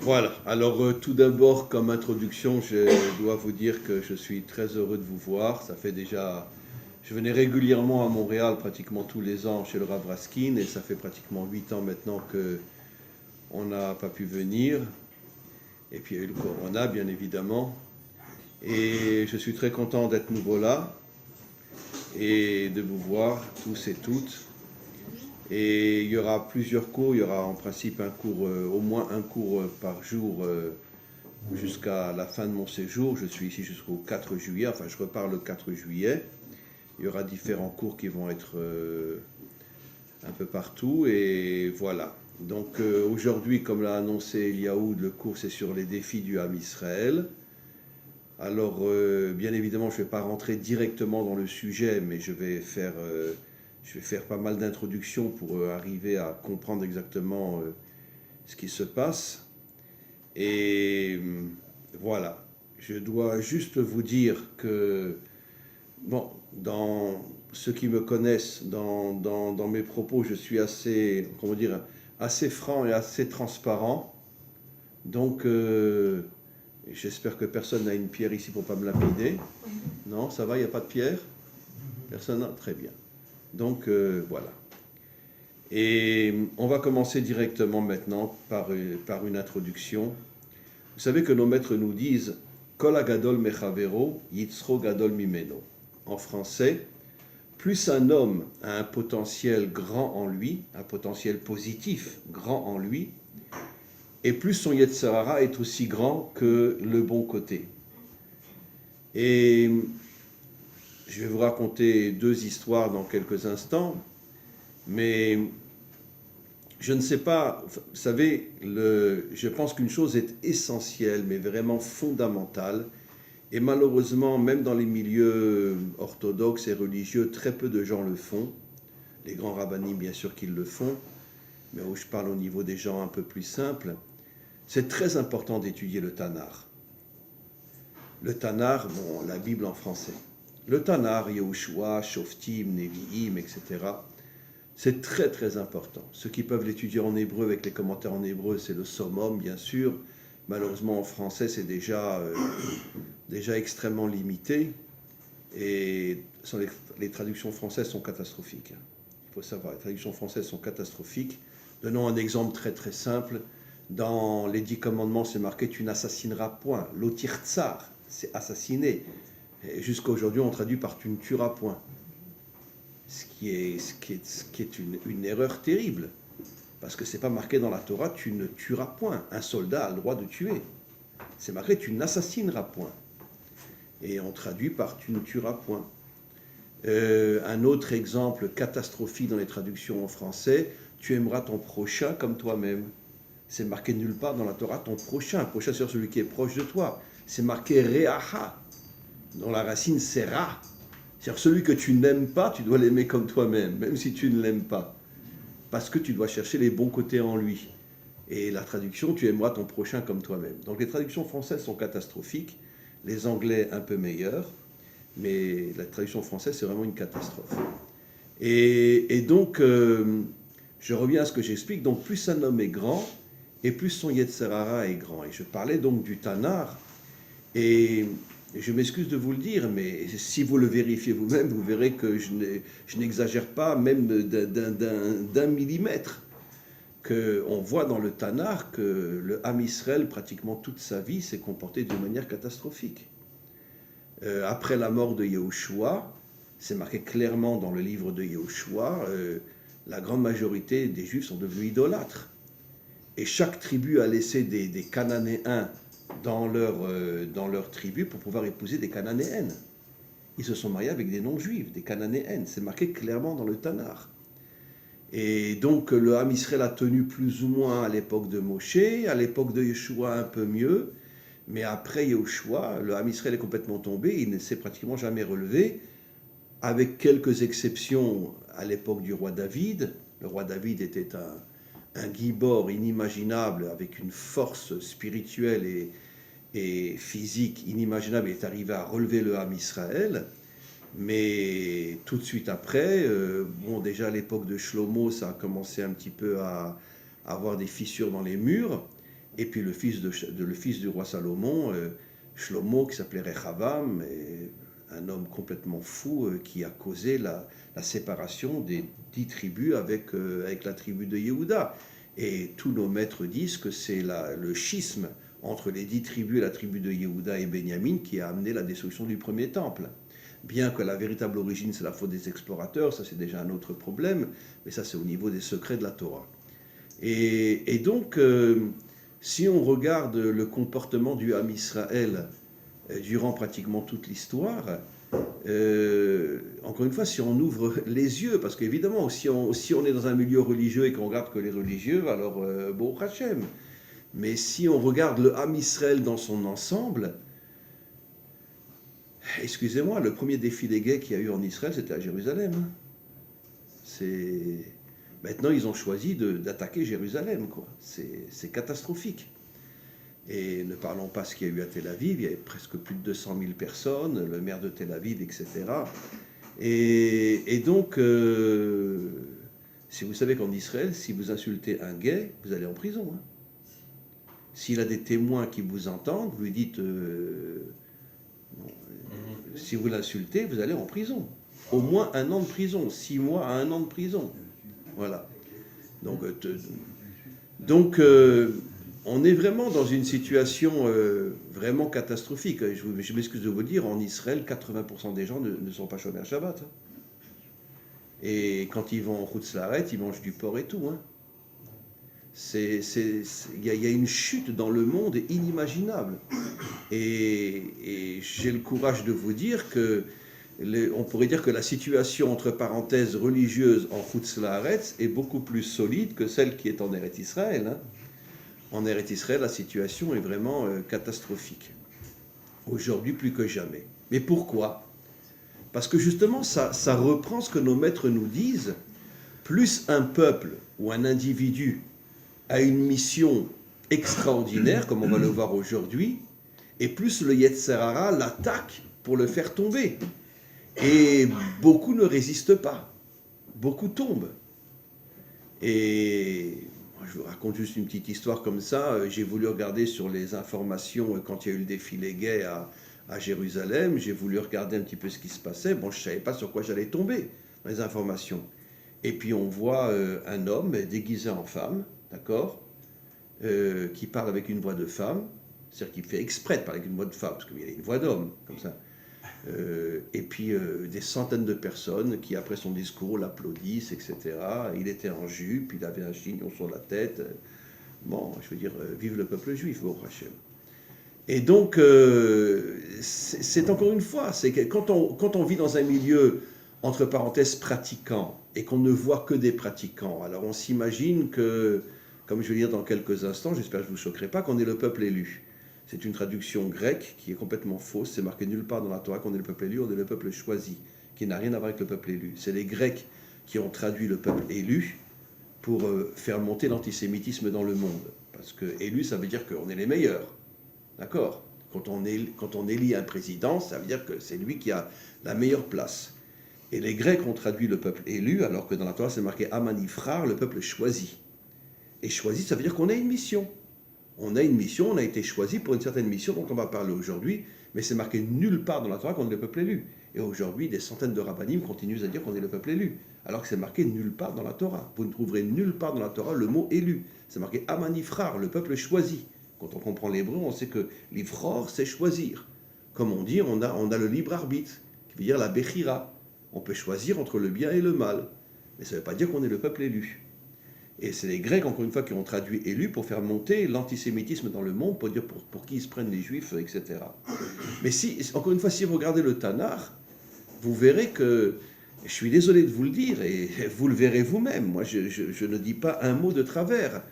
Voilà, alors tout d'abord, comme introduction, je dois vous dire que je suis très heureux de vous voir. Ça fait déjà. Je venais régulièrement à Montréal pratiquement tous les ans chez le Rav Raskin et ça fait pratiquement 8 ans maintenant que on n'a pas pu venir. Et puis il y a eu le Corona, bien évidemment. Et je suis très content d'être nouveau là et de vous voir tous et toutes. Et il y aura plusieurs cours, il y aura en principe un cours, au moins un cours par jour jusqu'à la fin de mon séjour. Je suis ici jusqu'au 4 juillet, enfin je repars le 4 juillet. Il y aura différents cours qui vont être un peu partout et voilà. Donc aujourd'hui, comme l'a annoncé Eliaoud, le cours c'est sur les défis du Ham Israël. Alors bien évidemment, je ne vais pas rentrer directement dans le sujet, mais je vais faire pas mal d'introductions pour arriver à comprendre exactement ce qui se passe. Et voilà, je dois juste vous dire que, bon, dans ceux qui me connaissent, dans mes propos, je suis assez, comment dire, assez franc et assez transparent. Donc, j'espère que personne n'a une pierre ici pour ne pas me lapider. Non, ça va, il n'y a pas de pierre? Personne n'a? Très bien. Donc, voilà. Et on va commencer directement maintenant par une introduction. Vous savez que nos maîtres nous disent Kol agadol mechavero, yitzro gadol mimeno. En français, plus un homme a un potentiel grand en lui, un potentiel positif grand en lui, et plus son Yetzer Hara est aussi grand que le bon côté. Et je vais vous raconter deux histoires dans quelques instants, mais je ne sais pas, vous savez, je pense qu'une chose est essentielle, mais vraiment fondamentale, et malheureusement, même dans les milieux orthodoxes et religieux, très peu de gens le font. Les grands rabbinim, bien sûr qu'ils le font, mais où je parle au niveau des gens un peu plus simples, c'est très important d'étudier le Tanar. Le Tanar, bon, la Bible en français. Le Tanar, Yehoshua, Shoftim, Nevi'im, etc., c'est très très important. Ceux qui peuvent l'étudier en hébreu avec les commentaires en hébreu, c'est le summum, bien sûr. Malheureusement, en français, c'est déjà extrêmement limité. Et les traductions françaises sont catastrophiques. Il faut savoir, les traductions françaises sont catastrophiques. Donnons un exemple très très simple. Dans les 10 commandements, c'est marqué « tu n'assassineras point ». L'otir tsar, c'est assassiner. Jusqu'à aujourd'hui, on traduit par « tu ne tueras point ». Ce qui est une erreur terrible. Parce que ce n'est pas marqué dans la Torah « tu ne tueras point ». Un soldat a le droit de tuer. C'est marqué « tu n'assassineras point ». Et on traduit par « tu ne tueras point ». Un autre exemple catastrophique dans les traductions en français « tu aimeras ton prochain comme toi-même ». C'est marqué nulle part dans la Torah ton prochain. Prochain, c'est celui qui est proche de toi. C'est marqué Re'aha. Dans la racine, c'est Ra. C'est-à-dire celui que tu n'aimes pas, tu dois l'aimer comme toi-même, même si tu ne l'aimes pas. Parce que tu dois chercher les bons côtés en lui. Et la traduction, tu aimeras ton prochain comme toi-même. Donc les traductions françaises sont catastrophiques. Les anglais un peu meilleurs. Mais la traduction française, c'est vraiment une catastrophe. Et donc, je reviens à ce que j'explique. Donc, plus un homme est grand, et plus son Yetzer Hara est grand. Et je parlais donc du Tanar, et je m'excuse de vous le dire, mais si vous le vérifiez vous-même, vous verrez que je n'exagère pas même d'un millimètre. On voit dans le Tanar que le Ham Israël, pratiquement toute sa vie, s'est comporté de manière catastrophique. Après la mort de Yehoshua, c'est marqué clairement dans le livre de Yehoshua, la grande majorité des Juifs sont devenus idolâtres. Et chaque tribu a laissé des Cananéens dans leur tribu pour pouvoir épouser des Cananéennes. Ils se sont mariés avec des non-juifs, des Cananéennes. C'est marqué clairement dans le Tanar. Et donc le Ham Israël a tenu plus ou moins à l'époque de Moshe, à l'époque de Yeshua un peu mieux, mais après Yeshua, le Ham Israël est complètement tombé, il ne s'est pratiquement jamais relevé, avec quelques exceptions à l'époque du roi David. Le roi David était un gibor inimaginable, avec une force spirituelle et physique inimaginable, est arrivé à relever le Ham Israël. Mais tout de suite après, bon, déjà à l'époque de Shlomo, ça a commencé un petit peu à avoir des fissures dans les murs. Et puis le fils du roi Salomon, Shlomo, qui s'appelait Rechavam, un homme complètement fou qui a causé la séparation des 10 tribus avec la tribu de Yehuda. Et tous nos maîtres disent que c'est le schisme entre les 10 tribus et la tribu de Yehuda et Benjamin qui a amené la destruction du premier temple. Bien que la véritable origine, c'est la faute des explorateurs, ça c'est déjà un autre problème, mais ça c'est au niveau des secrets de la Torah. Et donc, si on regarde le comportement du Ham Israël durant pratiquement toute l'histoire, encore une fois, si on ouvre les yeux, parce qu'évidemment, si on est dans un milieu religieux et qu'on regarde que les religieux, alors Baruch Hashem. Mais si on regarde le Ham Israël dans son ensemble, excusez-moi, le premier défilé gay qu'il y a eu en Israël, c'était à Jérusalem. Maintenant, ils ont choisi d'attaquer Jérusalem, quoi. C'est catastrophique. Et ne parlons pas de ce qu'il y a eu à Tel Aviv, il y avait presque plus de 200 000 personnes, le maire de Tel Aviv, etc. Et donc, si vous savez qu'en Israël, si vous insultez un gay, vous allez en prison. Hein. S'il a des témoins qui vous entendent, vous lui dites, si vous l'insultez, vous allez en prison. Au moins 1 an de prison, 6 mois à 1 an de prison. Voilà. Donc, on est vraiment dans une situation vraiment catastrophique. Je m'excuse de vous dire, en Israël, 80% des gens ne sont pas chômeurs Shabbat. Hein. Et quand ils vont en Chutz La'aretz, ils mangent du porc et tout. Hein. Il y a une chute dans le monde inimaginable. Et j'ai le courage de vous dire que on pourrait dire que la situation, entre parenthèses, religieuse en Chutz La'aretz est beaucoup plus solide que celle qui est en Eretz Israël. Hein. En Eretz Israël, la situation est vraiment catastrophique. Aujourd'hui, plus que jamais. Mais pourquoi ? Parce que justement, ça reprend ce que nos maîtres nous disent. Plus un peuple ou un individu a une mission extraordinaire, comme on va le voir aujourd'hui, et plus le Yetzer Hara l'attaque pour le faire tomber. Et beaucoup ne résistent pas. Beaucoup tombent. Et je vous raconte juste une petite histoire comme ça. J'ai voulu regarder sur les informations quand il y a eu le défilé gay à Jérusalem. J'ai voulu regarder un petit peu ce qui se passait. Bon, je ne savais pas sur quoi j'allais tomber dans les informations. Et puis on voit un homme déguisé en femme, d'accord, qui parle avec une voix de femme. C'est-à-dire qu'il fait exprès de parler avec une voix de femme, parce qu'il y a une voix d'homme, comme ça. Et puis des centaines de personnes qui, après son discours, l'applaudissent, etc. Il était en jupe, il avait un chignon sur la tête. Bon, je veux dire, vive le peuple juif, Baruch Hashem. Et donc, c'est encore une fois, c'est que quand on vit dans un milieu, entre parenthèses, pratiquant, et qu'on ne voit que des pratiquants, alors on s'imagine que, comme je vais dire dans quelques instants, j'espère que je ne vous choquerai pas, qu'on est le peuple élu. C'est une traduction grecque qui est complètement fausse. C'est marqué nulle part dans la Torah qu'on est le peuple élu, on est le peuple choisi, qui n'a rien à voir avec le peuple élu. C'est les Grecs qui ont traduit le peuple élu pour faire monter l'antisémitisme dans le monde. Parce que élu, ça veut dire qu'on est les meilleurs. D'accord ? Quand on élit un président, ça veut dire que c'est lui qui a la meilleure place. Et les Grecs ont traduit le peuple élu, alors que dans la Torah, c'est marqué Amanifrar, le peuple choisi. Et choisi, ça veut dire qu'on a une mission. On a une mission, on a été choisi pour une certaine mission dont on va parler aujourd'hui, mais c'est marqué nulle part dans la Torah qu'on est le peuple élu. Et aujourd'hui, des centaines de rabbinim continuent à dire qu'on est le peuple élu, alors que c'est marqué nulle part dans la Torah. Vous ne trouverez nulle part dans la Torah le mot élu. C'est marqué Amanifrar, le peuple choisi. Quand on comprend l'hébreu, on sait que l'ifror, c'est choisir. Comme on dit, on a le libre arbitre, qui veut dire la bechira. On peut choisir entre le bien et le mal. Mais ça ne veut pas dire qu'on est le peuple élu. Et c'est les Grecs, encore une fois, qui ont traduit « élu » pour faire monter l'antisémitisme dans le monde, pour dire pour qui ils se prennent les Juifs, etc. Mais encore une fois, si vous regardez le Tanakh, vous verrez que, je suis désolé de vous le dire, et vous le verrez vous-même, moi je ne dis pas un mot de travers,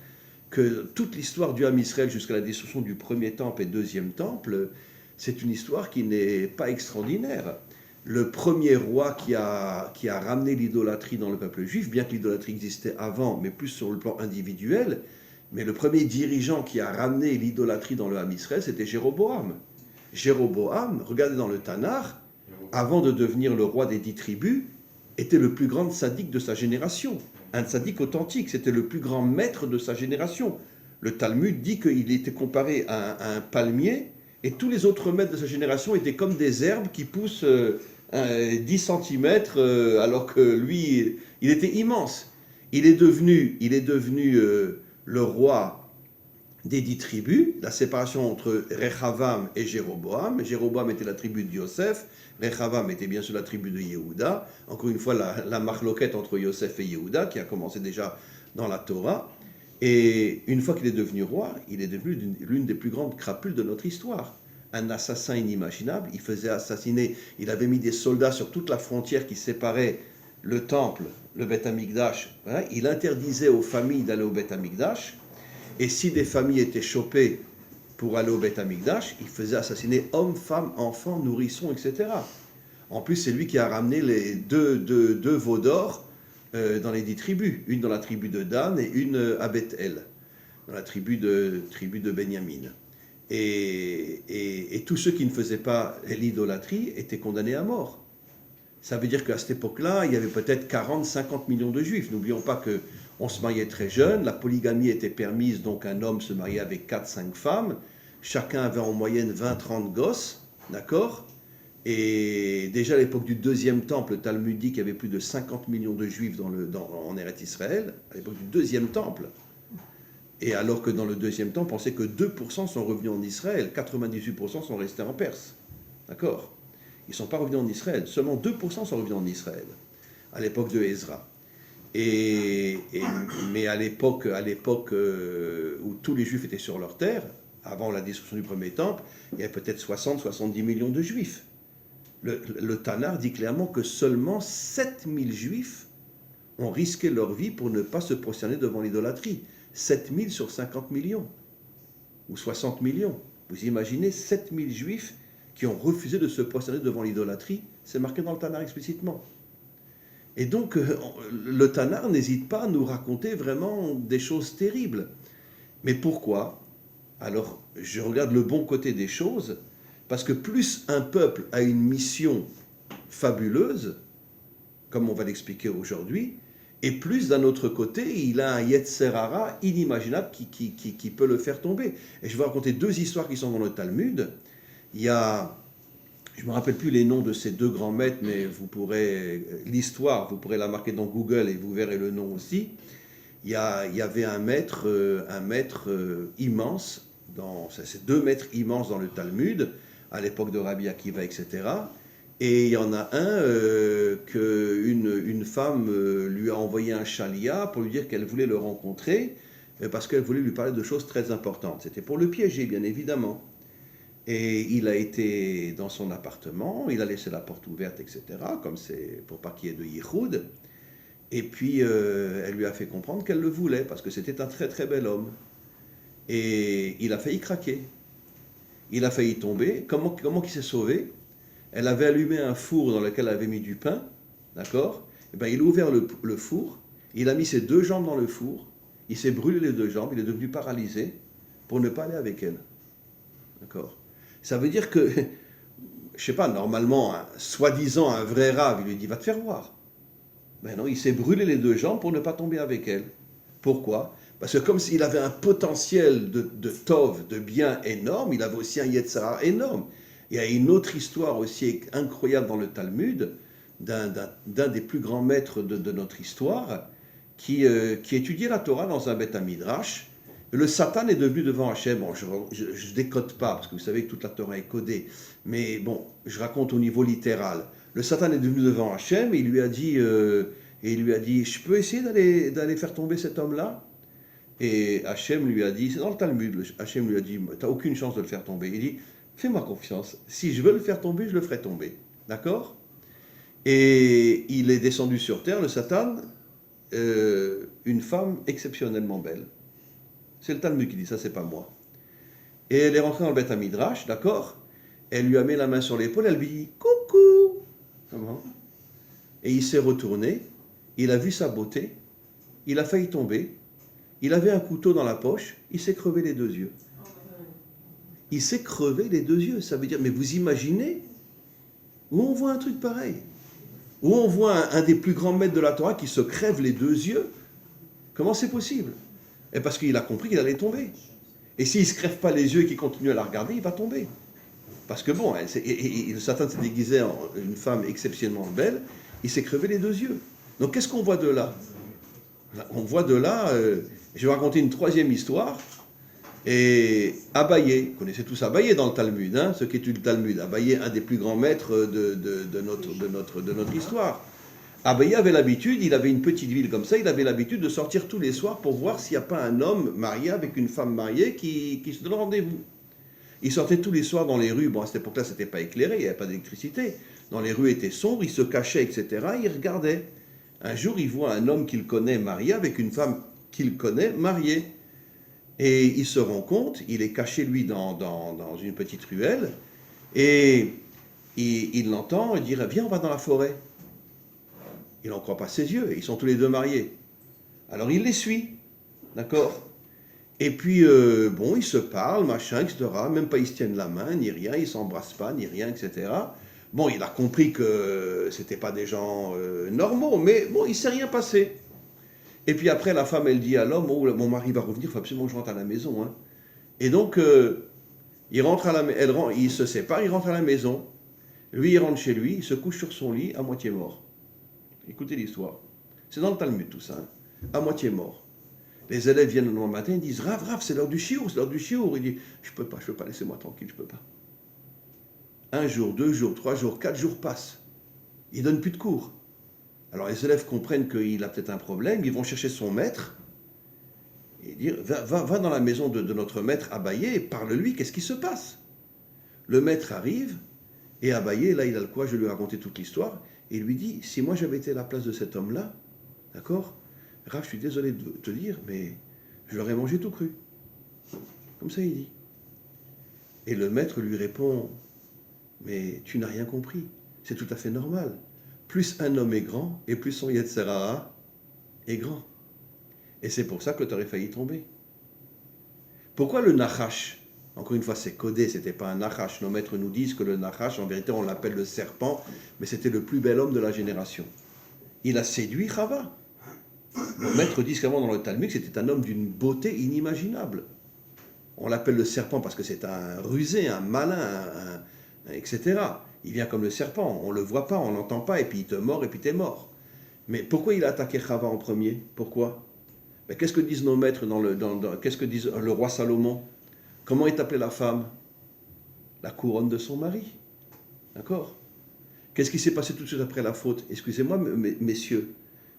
que toute l'histoire du Ham Israël jusqu'à la destruction du premier temple et deuxième temple, c'est une histoire qui n'est pas extraordinaire. Le premier roi qui a ramené l'idolâtrie dans le peuple juif, bien que l'idolâtrie existait avant, mais plus sur le plan individuel, mais le premier dirigeant qui a ramené l'idolâtrie dans le Ham Israël, c'était Jéroboam. Jéroboam, regardez dans le Tanakh, avant de devenir le roi des 10 tribus, était le plus grand sadique de sa génération. Un sadique authentique, c'était le plus grand maître de sa génération. le Talmud dit qu'il était comparé à un palmier, et tous les autres maîtres de sa génération étaient comme des herbes qui poussent 10 cm, alors que lui, il était immense. Il est devenu le roi des 10 tribus, la séparation entre Rechavam et Jéroboam. Jéroboam était la tribu de Yosef, Rechavam était bien sûr la tribu de Yehuda. Encore une fois, la marloquette entre Yosef et Yehuda, qui a commencé déjà dans la Torah. Et une fois qu'il est devenu roi, il est devenu l'une des plus grandes crapules de notre histoire. Un assassin inimaginable, il faisait assassiner, il avait mis des soldats sur toute la frontière qui séparait le temple, le Beth Amikdash. Voilà. Il interdisait aux familles d'aller au Beth Amikdash. Et si des familles étaient chopées pour aller au Beth Amikdash, il faisait assassiner hommes, femmes, enfants, nourrissons, etc. En plus, c'est lui qui a ramené les deux veaux d'or dans les 10 tribus. Une dans la tribu de Dan et une à Bethel, dans la tribu de Benjamin. Et tous ceux qui ne faisaient pas l'idolâtrie étaient condamnés à mort. Ça veut dire qu'à cette époque-là, il y avait peut-être 40-50 millions de juifs. N'oublions pas qu'on se mariait très jeune, la polygamie était permise, donc un homme se mariait avec 4-5 femmes, chacun avait en moyenne 20-30 gosses, d'accord? Et déjà à l'époque du deuxième temple, le Talmud dit qu'il y avait plus de 50 millions de juifs en Eretz Israël, à l'époque du deuxième temple. Et alors que dans le deuxième temple, on sait que 2% sont revenus en Israël, 98% sont restés en Perse, d'accord? Ils ne sont pas revenus en Israël. Seulement 2% sont revenus en Israël, à l'époque de Ezra. Mais à l'époque où tous les Juifs étaient sur leur terre, avant la destruction du premier temple, il y avait peut-être 60-70 millions de Juifs. Le Tanakh dit clairement que seulement 7000 Juifs ont risqué leur vie pour ne pas se prosterner devant l'idolâtrie. 7000 sur 50 millions, ou 60 millions. Vous imaginez 7000 Juifs qui ont refusé de se prosterner devant l'idolâtrie, c'est marqué dans le Tanakh explicitement. Et donc, le Tanakh n'hésite pas à nous raconter vraiment des choses terribles. Mais pourquoi? Alors, je regarde le bon côté des choses, parce que plus un peuple a une mission fabuleuse, comme on va l'expliquer aujourd'hui, et plus d'un autre côté, il a un Yetzer Hara inimaginable qui peut le faire tomber. Et je vais raconter 2 histoires qui sont dans le Talmud. Il y a, je ne me rappelle plus les noms de ces 2 grands maîtres, mais l'histoire, vous pourrez la marquer dans Google et vous verrez le nom aussi. Il y avait un maître immense, c'est 2 maîtres immenses dans le Talmud, à l'époque de Rabbi Akiva, etc. Et il y en a un qu'une femme lui a envoyé un chalia pour lui dire qu'elle voulait le rencontrer, parce qu'elle voulait lui parler de choses très importantes. C'était pour le piéger, bien évidemment. Et il a été dans son appartement, il a laissé la porte ouverte, etc., comme c'est pour pas qu'il y ait de yichoud. Et puis, elle lui a fait comprendre qu'elle le voulait, parce que c'était un très très bel homme. Et il a failli craquer. Il a failli tomber. Comment il s'est sauvé? Elle avait allumé un four dans lequel elle avait mis du pain, d'accord? Et ben, il a ouvert le four, il a mis ses 2 jambes dans le four, il s'est brûlé les 2 jambes, il est devenu paralysé pour ne pas aller avec elle. D'accord? Ça veut dire que, je sais pas, normalement, soi-disant un vrai rave, il lui dit, va te faire voir. Ben non, il s'est brûlé les 2 jambes pour ne pas tomber avec elle. Pourquoi? Parce que comme s'il avait un potentiel de tov, de bien énorme, il avait aussi un Yetzer Hara énorme. Il y a une autre histoire aussi incroyable dans le Talmud, d'un des plus grands maîtres de notre histoire, qui étudiait la Torah dans un Beth Midrash. Le Satan est devenu devant Hachem. Bon, je ne décode pas, parce que vous savez que toute la Torah est codée, mais bon, je raconte au niveau littéral. Le Satan est devenu devant Hachem et il lui a dit, je peux essayer d'aller faire tomber cet homme-là? Et Hachem lui a dit, c'est dans le Talmud, Hachem lui a dit, tu n'as aucune chance de le faire tomber. Il dit, fais-moi confiance, si je veux le faire tomber, je le ferai tomber. D'accord? Et il est descendu sur terre, le Satan, une femme exceptionnellement belle. C'est le Talmud qui dit ça, c'est pas moi. Et elle est rentrée dans le Beth Midrash, d'accord? Elle lui a mis la main sur l'épaule, elle lui dit « Coucou !» Et il s'est retourné, il a vu sa beauté, il a failli tomber, il avait un couteau dans la poche, il s'est crevé les 2 yeux. Il s'est crevé les 2 yeux, ça veut dire, mais vous imaginez où on voit un truc pareil? Où on voit un des plus grands maîtres de la Torah qui se crève les 2 yeux? Comment c'est possible? Et parce qu'il a compris qu'il allait tomber. Et s'il ne se crève pas les yeux et qu'il continue à la regarder, il va tomber. Parce que bon, le Satan s'est déguisé en une femme exceptionnellement belle, il s'est crevé les deux yeux. Donc qu'est-ce qu'on voit de là? On voit de là, je vais raconter une troisième histoire, et Abaye, vous connaissez tous Abaye dans le Talmud, hein, ceux qui étudient le Talmud, Abaye, un des plus grands maîtres de notre histoire. Abaye avait l'habitude, il avait une petite ville comme ça, il avait l'habitude de sortir tous les soirs pour voir s'il n'y a pas un homme marié avec une femme mariée qui se donne rendez-vous. Il sortait tous les soirs dans les rues, bon à cette époque-là c'était pas éclairé, il n'y avait pas d'électricité, dans les rues étaient sombres, il se cachait, etc., il regardait. Un jour il voit un homme qu'il connaît marié avec une femme qu'il connaît mariée. Et il se rend compte, il est caché lui dans une petite ruelle, et il l'entend dire, viens on va dans la forêt. Il n'en croit pas ses yeux, ils sont tous les deux mariés. Alors il les suit, d'accord? Et puis, bon, ils se parlent, machin, etc. Même pas ils se tiennent la main, ni rien, ils s'embrassent pas, ni rien, etc. Bon, il a compris que c'était pas des gens normaux, mais bon, il ne s'est rien passé. Et puis après, la femme, elle dit à l'homme, oh, mon mari va revenir, il faut absolument que je rentre à la maison. Hein. Et donc, il se sépare, il rentre à la maison. Lui, il rentre chez lui, il se couche sur son lit, à moitié mort. Écoutez l'histoire. C'est dans le Talmud tout ça, hein, à moitié mort. Les élèves viennent le lendemain matin, ils disent, Rav, c'est l'heure du chiour, c'est l'heure du chiour. Il dit, je peux pas, laissez-moi tranquille, je peux pas. 1 jour, 2 jours, 3 jours, 4 jours passent. Il donne plus de cours. Alors les élèves comprennent qu'il a peut-être un problème, ils vont chercher son maître et dire, va dans la maison de notre maître Abaye, parle-lui, qu'est-ce qui se passe? Le maître arrive, et Abaye, là il a le courage de lui raconter toute l'histoire, et il lui dit, si moi j'avais été à la place de cet homme-là, d'accord, Rav, je suis désolé de te dire, mais je l'aurais mangé tout cru. Comme ça il dit. Et le maître lui répond, mais tu n'as rien compris, c'est tout à fait normal. Plus un homme est grand, et plus son Yetzer Hara est grand. Et c'est pour ça que tu aurais failli tomber. Pourquoi le Nachash? Encore une fois, c'est codé, c'était pas un Nachash. Nos maîtres nous disent que le Nachash, en vérité, on l'appelle le serpent, mais c'était le plus bel homme de la génération. Il a séduit Chava. Nos maîtres disent qu'avant dans le Talmud, c'était un homme d'une beauté inimaginable. On l'appelle le serpent parce que c'est un rusé, un malin, etc. Il vient comme le serpent, on ne le voit pas, on ne l'entend pas, et puis il te mord, et puis tu es mort. Mais pourquoi il a attaqué Chava en premier? Pourquoi? Mais qu'est-ce que disent nos maîtres qu'est-ce que disent le roi Salomon? Comment est appelée la femme? La couronne de son mari. D'accord? Qu'est-ce qui s'est passé tout de suite après la faute? Excusez-moi, messieurs,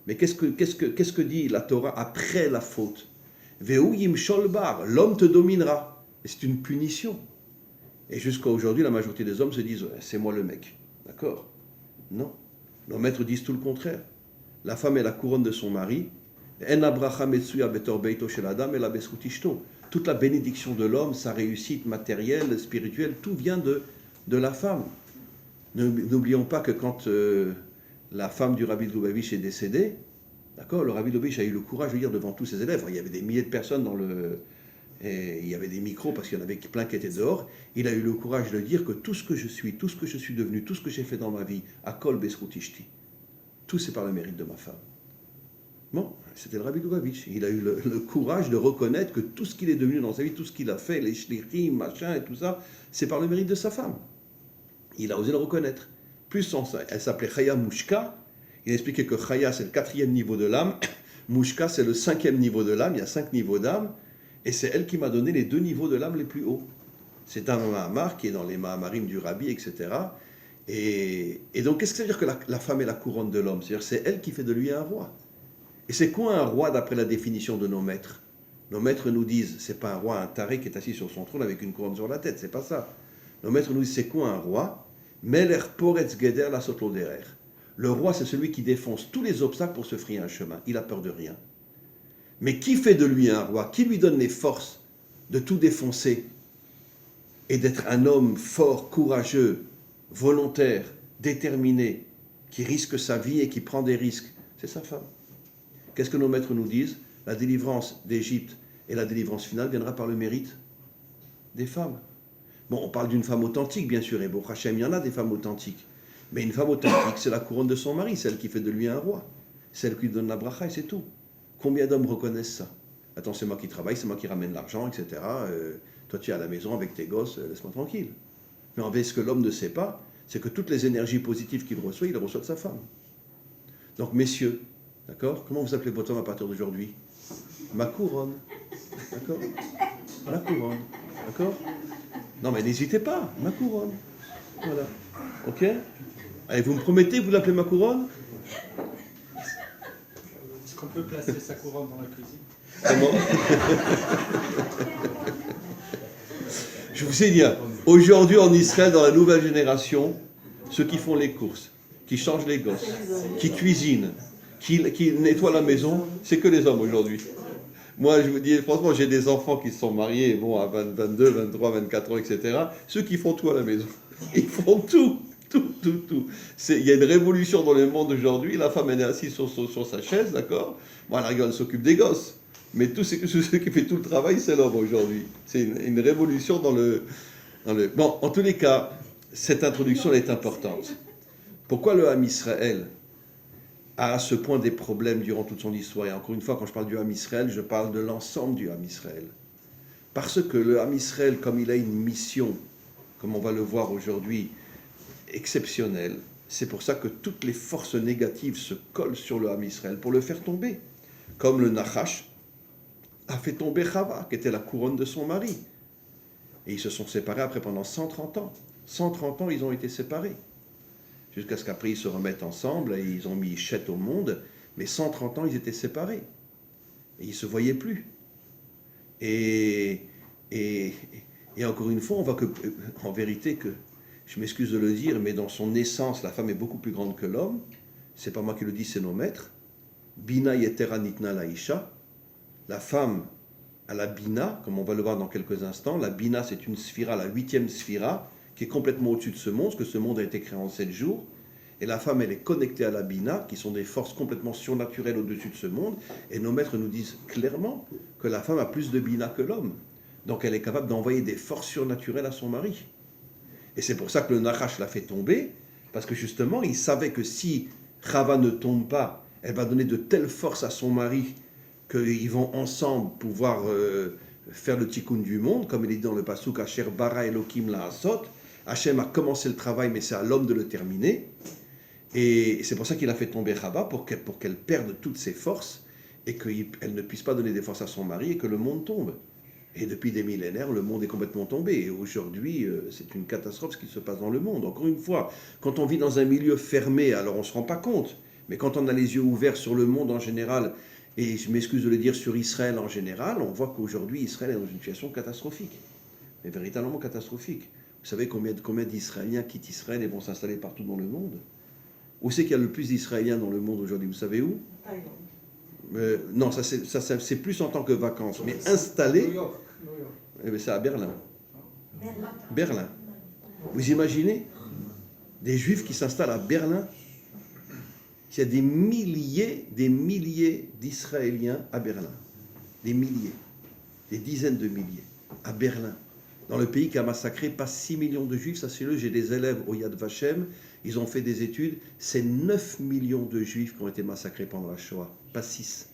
mais qu'est-ce que dit la Torah après la faute? Veu yimshol bar, l'homme te dominera. Et c'est une punition. Et jusqu'à aujourd'hui, la majorité des hommes se disent, c'est moi le mec. D'accord? Non. Nos maîtres disent tout le contraire. La femme est la couronne de son mari. Toute la bénédiction de l'homme, sa réussite matérielle, spirituelle, tout vient de la femme. N'oublions pas que quand la femme du Rabbi de Lubavitch est décédée, d'accord, le Rabbi de Lubavitch a eu le courage de dire devant tous ses élèves, il y avait des milliers de personnes et il y avait des micros parce qu'il y en avait plein qui étaient dehors, il a eu le courage de dire que tout ce que je suis devenu, tout ce que j'ai fait dans ma vie, à Kol Besroutishti, tout c'est par le mérite de ma femme. Bon, c'était le Rabbi Lubavitch. Il a eu le courage de reconnaître que tout ce qu'il est devenu dans sa vie, tout ce qu'il a fait, les shlichim, machin et tout ça, c'est par le mérite de sa femme. Il a osé le reconnaître. Plus elle s'appelait Chaya Mushka. Il a expliqué que Chaya, c'est le 4e niveau de l'âme. Mushka, c'est le 5e niveau de l'âme. Il y a 5 niveaux d'âme. Et c'est elle qui m'a donné les 2 niveaux de l'âme les plus hauts. C'est un Mahamar qui est dans les Mahamarim du Rabbi, etc. Et donc, qu'est-ce que ça veut dire que la femme est la couronne de l'homme? C'est-à-dire c'est elle qui fait de lui un roi. Et c'est quoi un roi d'après la définition de nos maîtres? Nos maîtres nous disent, c'est pas un roi, un taré qui est assis sur son trône avec une couronne sur la tête, c'est pas ça. Nos maîtres nous disent, c'est quoi un roi? Meler poretz geder la sotloderer. Le roi, c'est celui qui défonce tous les obstacles pour se frayer un chemin. Il a peur de rien. Mais qui fait de lui un roi? Qui lui donne les forces de tout défoncer et d'être un homme fort, courageux, volontaire, déterminé, qui risque sa vie et qui prend des risques? C'est sa femme. Qu'est-ce que nos maîtres nous disent? La délivrance d'Égypte et la délivrance finale viendra par le mérite des femmes. Bon, on parle d'une femme authentique, bien sûr, et bon, Hachem, il y en a des femmes authentiques. Mais une femme authentique, c'est la couronne de son mari, celle qui fait de lui un roi. Celle qui lui donne la bracha et c'est tout. Combien d'hommes reconnaissent ça? Attends, c'est moi qui travaille, c'est moi qui ramène l'argent, etc. Toi, tu es à la maison avec tes gosses, laisse-moi tranquille. Mais en fait, ce que l'homme ne sait pas, c'est que toutes les énergies positives qu'il reçoit, il les reçoit de sa femme. Donc, messieurs, d'accord? Comment vous appelez votre homme à partir d'aujourd'hui? Ma couronne. D'accord? Ma couronne. D'accord? Non, mais n'hésitez pas, ma couronne. Voilà. Ok? Allez, vous me promettez, vous l'appelez ma couronne? Est-ce qu'on peut placer sa couronne dans la cuisine? Comment? Je vous ai dit, aujourd'hui en Israël, dans la nouvelle génération, ceux qui font les courses, qui changent les gosses, qui cuisinent, qui nettoient la maison, c'est que les hommes aujourd'hui. Moi, je vous dis, franchement, j'ai des enfants qui se sont mariés, bon, à 22, 23, 24 ans, etc. Ceux qui font tout à la maison. Ils font tout. Il y a une révolution dans le monde aujourd'hui. La femme, elle est assise sur sa chaise, d'accord? Bon, la gueule, elle s'occupe des gosses. Mais celui qui fait tout le travail, c'est l'homme aujourd'hui. C'est une révolution dans le... Bon, en tous les cas, cette introduction elle est importante. Pourquoi le Ham Israël a à ce point des problèmes durant toute son histoire? Et encore une fois, quand je parle du Ham Israël, je parle de l'ensemble du Ham Israël. Parce que le Ham Israël, comme il a une mission, comme on va le voir aujourd'hui, exceptionnelle, c'est pour ça que toutes les forces négatives se collent sur le Ham Israël pour le faire tomber. Comme le Nachash a fait tomber Chava, qui était la couronne de son mari. Et ils se sont séparés après pendant 130 ans. 130 ans, ils ont été séparés. Jusqu'à ce qu'après, ils se remettent ensemble et ils ont mis Chet au monde. Mais 130 ans, ils étaient séparés. Et ils ne se voyaient plus. Et encore une fois, on voit que, en vérité, que, je m'excuse de le dire, mais dans son essence, la femme est beaucoup plus grande que l'homme. C'est pas moi qui le dis, c'est nos maîtres. Bina yetera nitna laisha. La femme a la bina, comme on va le voir dans quelques instants. La bina, c'est une sphira, la 8e sphira, qui est complètement au-dessus de ce monde, parce que ce monde a été créé en 7 jours. Et la femme, elle est connectée à la bina, qui sont des forces complètement surnaturelles au-dessus de ce monde. Et nos maîtres nous disent clairement que la femme a plus de bina que l'homme. Donc elle est capable d'envoyer des forces surnaturelles à son mari. Et c'est pour ça que le Nachash l'a fait tomber, parce que justement, il savait que si Chava ne tombe pas, elle va donner de telles forces à son mari qu'ils vont ensemble pouvoir faire le tikkun du monde, comme il est dit dans le pasuk, Asher bara Elokim la asot. Hachem a commencé le travail, mais c'est à l'homme de le terminer. Et c'est pour ça qu'il a fait tomber Chava, pour qu'elle perde toutes ses forces, et qu'elle ne puisse pas donner des forces à son mari, et que le monde tombe. Et depuis des millénaires, le monde est complètement tombé. Et aujourd'hui, c'est une catastrophe ce qui se passe dans le monde. Encore une fois, quand on vit dans un milieu fermé, alors on ne se rend pas compte. Mais quand on a les yeux ouverts sur le monde en général, et je m'excuse de le dire sur Israël en général, on voit qu'aujourd'hui, Israël est dans une situation catastrophique. Mais véritablement catastrophique. Vous savez combien d'Israéliens quittent Israël et vont s'installer partout dans le monde? Où c'est qu'il y a le plus d'Israéliens dans le monde aujourd'hui? Vous savez où? Non, ça c'est plus en tant que vacances. Mais installés, New York. c'est à Berlin. Berlin. Vous imaginez des Juifs qui s'installent à Berlin? Il y a des milliers d'Israéliens à Berlin. Des milliers. Des dizaines de milliers. À Berlin. Dans le pays qui a massacré pas 6 millions de Juifs, sachez-le, j'ai des élèves au Yad Vashem, ils ont fait des études, c'est 9 millions de Juifs qui ont été massacrés pendant la Shoah, pas 6.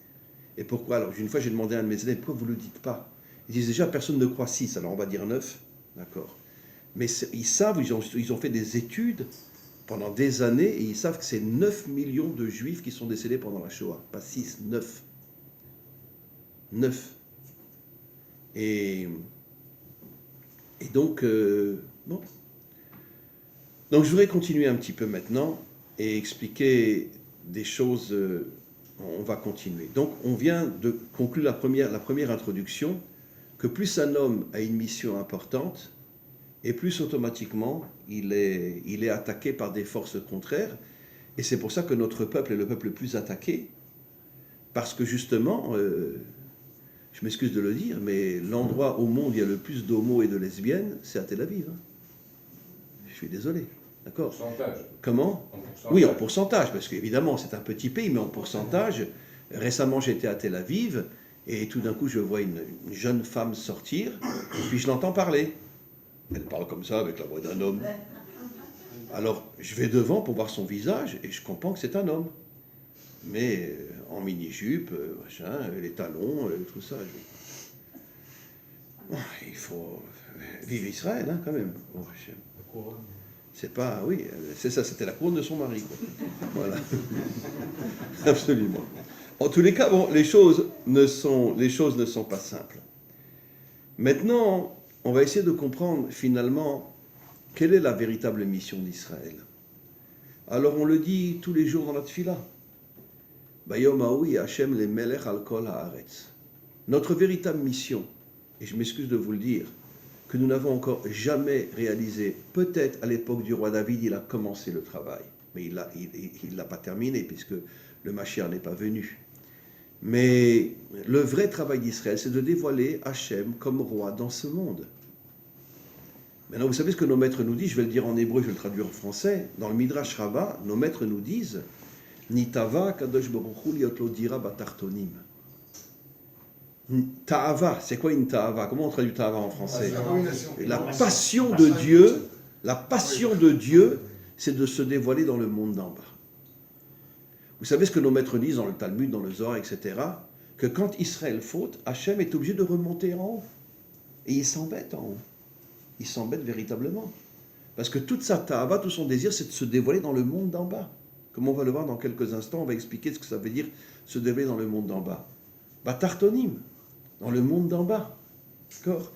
Et pourquoi? Alors, une fois, j'ai demandé à un de mes élèves, pourquoi vous ne le dites pas? Ils disent déjà, personne ne croit 6, alors on va dire 9, d'accord. Mais ils savent, ils ont fait des études pendant des années, et ils savent que c'est 9 millions de Juifs qui sont décédés pendant la Shoah, pas 6, 9. 9. Et donc, bon. Donc je voudrais continuer un petit peu maintenant et expliquer des choses. On va continuer. Donc on vient de conclure la première introduction, que plus un homme a une mission importante, et plus automatiquement il est attaqué par des forces contraires. Et c'est pour ça que notre peuple est le peuple le plus attaqué, parce que justement, je m'excuse de le dire, mais l'endroit au monde où il y a le plus d'homos et de lesbiennes, c'est à Tel Aviv. Je suis désolé. D'accord. Pourcentage. Comment? En pourcentage. Oui, en pourcentage, parce qu'évidemment, c'est un petit pays, mais en pourcentage. Récemment, j'étais à Tel Aviv, et tout d'un coup, je vois une jeune femme sortir, et puis je l'entends parler. Elle parle comme ça, avec la voix d'un homme. Alors, je vais devant pour voir son visage, et je comprends que c'est un homme. mais en mini-jupe, machin, les talons, tout ça. Bon, il faut vivre Israël, hein, quand même. Bon, c'est pas, oui, c'est ça, c'était la couronne de son mari, quoi. Voilà. Absolument. En tous les cas, bon, les choses ne sont pas simples. Maintenant, on va essayer de comprendre finalement quelle est la véritable mission d'Israël. Alors on le dit tous les jours dans la tfila. Bayom haoui Hashem le melech al kol haaretz. Notre véritable mission, et je m'excuse de vous le dire, que nous n'avons encore jamais réalisé, peut-être à l'époque du roi David, il a commencé le travail, mais il l'a pas terminé puisque le Mashiach n'est pas venu. Mais le vrai travail d'Israël, c'est de dévoiler Hachem comme roi dans ce monde. Maintenant, vous savez ce que nos maîtres nous disent, je vais le dire en hébreu, je vais le traduire en français. Dans le Midrash Rabbah, nos maîtres nous disent Nitava kadosh baruch hu liot lo dira batartonim. Ta'ava, c'est quoi une ta'ava? Comment on traduit ta'ava en français? La passion de Dieu, c'est de se dévoiler dans le monde d'en bas. Vous savez ce que nos maîtres disent dans le Talmud, dans le Zohar, etc., que quand Israël faute, Hachem est obligé de remonter en haut. Et il s'embête en haut. Il s'embête véritablement. Parce que toute sa ta'ava, tout son désir, c'est de se dévoiler dans le monde d'en bas. Comme on va le voir dans quelques instants, on va expliquer ce que ça veut dire se dévoiler dans le monde d'en bas. Batartonim, dans le monde d'en bas. D'accord?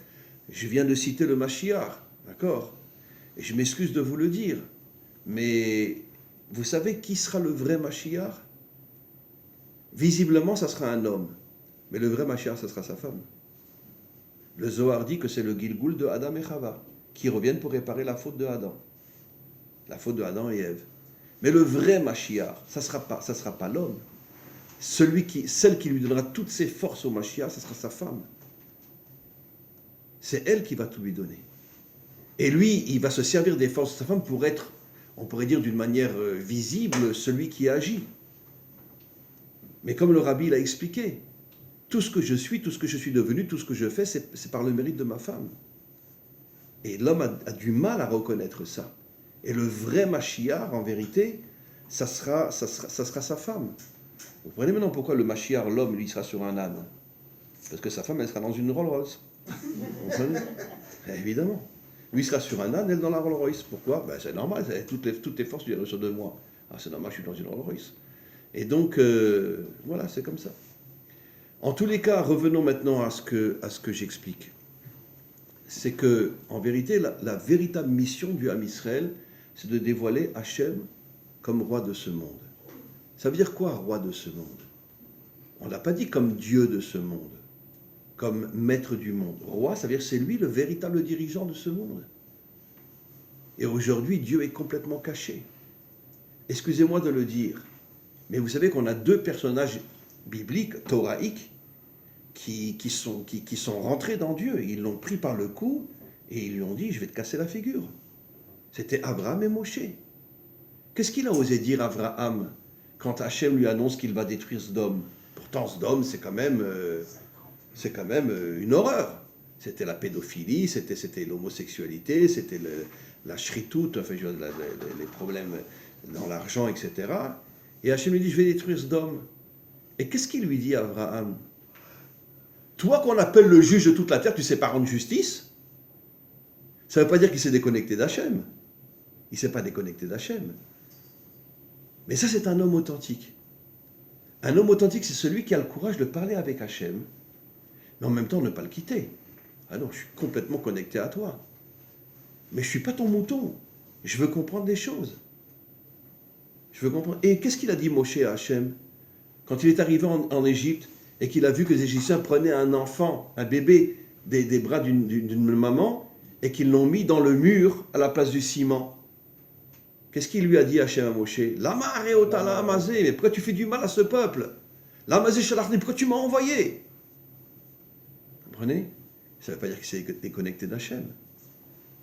Je viens de citer le Mashiach. D'accord? Et je m'excuse de vous le dire. Mais vous savez qui sera le vrai Mashiach? Visiblement, ça sera un homme. Mais le vrai Mashiach, ça sera sa femme. Le Zohar dit que c'est le Gilgoul de Adam et Chava, qui reviennent pour réparer la faute de Adam. La faute de Adam et Ève. Mais le vrai Mashiach, ça sera pas l'homme. Celle qui lui donnera toutes ses forces au Mashiach, ça sera sa femme. C'est elle qui va tout lui donner. Et lui, il va se servir des forces de sa femme pour être, on pourrait dire d'une manière visible, celui qui agit. Mais comme le Rabbi l'a expliqué, tout ce que je suis, tout ce que je suis devenu, tout ce que je fais, c'est par le mérite de ma femme. Et l'homme a du mal à reconnaître ça. Et le vrai Mashiach, en vérité, ça sera sa femme. Vous comprenez maintenant pourquoi le Mashiach, l'homme, lui, sera sur un âne? Parce que sa femme, elle sera dans une Rolls-Royce. Vous comprenez? Évidemment. Lui sera sur un âne, elle dans la Rolls-Royce. Pourquoi? Ben, c'est normal, toutes les forces lui arrivent sur 2 mois. Ah, c'est normal, je suis dans une Rolls-Royce. Et donc, voilà, c'est comme ça. En tous les cas, revenons maintenant à ce que j'explique. C'est que, en vérité, la véritable mission du Ham Israël, c'est de dévoiler Hachem comme roi de ce monde. Ça veut dire quoi, roi de ce monde? On ne l'a pas dit comme Dieu de ce monde, comme maître du monde. Roi, ça veut dire que c'est lui le véritable dirigeant de ce monde. Et aujourd'hui, Dieu est complètement caché. Excusez-moi de le dire, mais vous savez qu'on a 2 personnages bibliques, thoraïques, qui sont rentrés dans Dieu. Ils l'ont pris par le cou et ils lui ont dit, je vais te casser la figure. C'était Abraham et Moshe. Qu'est-ce qu'il a osé dire Abraham quand Hachem lui annonce qu'il va détruire Sodome? Pourtant, Sodome, c'est quand même une horreur. C'était la pédophilie, c'était l'homosexualité, c'était la shritout, enfin, les problèmes dans l'argent, etc. Et Hachem lui dit, je vais détruire Sodome. Et qu'est-ce qu'il lui dit à Abraham? Toi qu'on appelle le juge de toute la terre, tu ne sais pas rendre justice? Ça ne veut pas dire qu'il s'est déconnecté d'Hachem. Il ne s'est pas déconnecté d'Hachem. Mais ça, c'est un homme authentique. Un homme authentique, c'est celui qui a le courage de parler avec Hachem, mais en même temps ne pas le quitter. Ah non, je suis complètement connecté à toi. Mais je ne suis pas ton mouton. Je veux comprendre des choses. Je veux comprendre. Et qu'est-ce qu'il a dit Moshe à Hachem quand il est arrivé en Égypte et qu'il a vu que les Égyptiens prenaient un enfant, un bébé, des bras d'une maman et qu'ils l'ont mis dans le mur à la place du ciment? Qu'est-ce qu'il lui a dit Hachem à Moshe? Lama reotala amazé, mais pourquoi tu fais du mal à ce peuple? Lamazé shalachni, pourquoi tu m'as envoyé? Vous comprenez? Ça ne veut pas dire qu'il s'est déconnecté d'Hachem.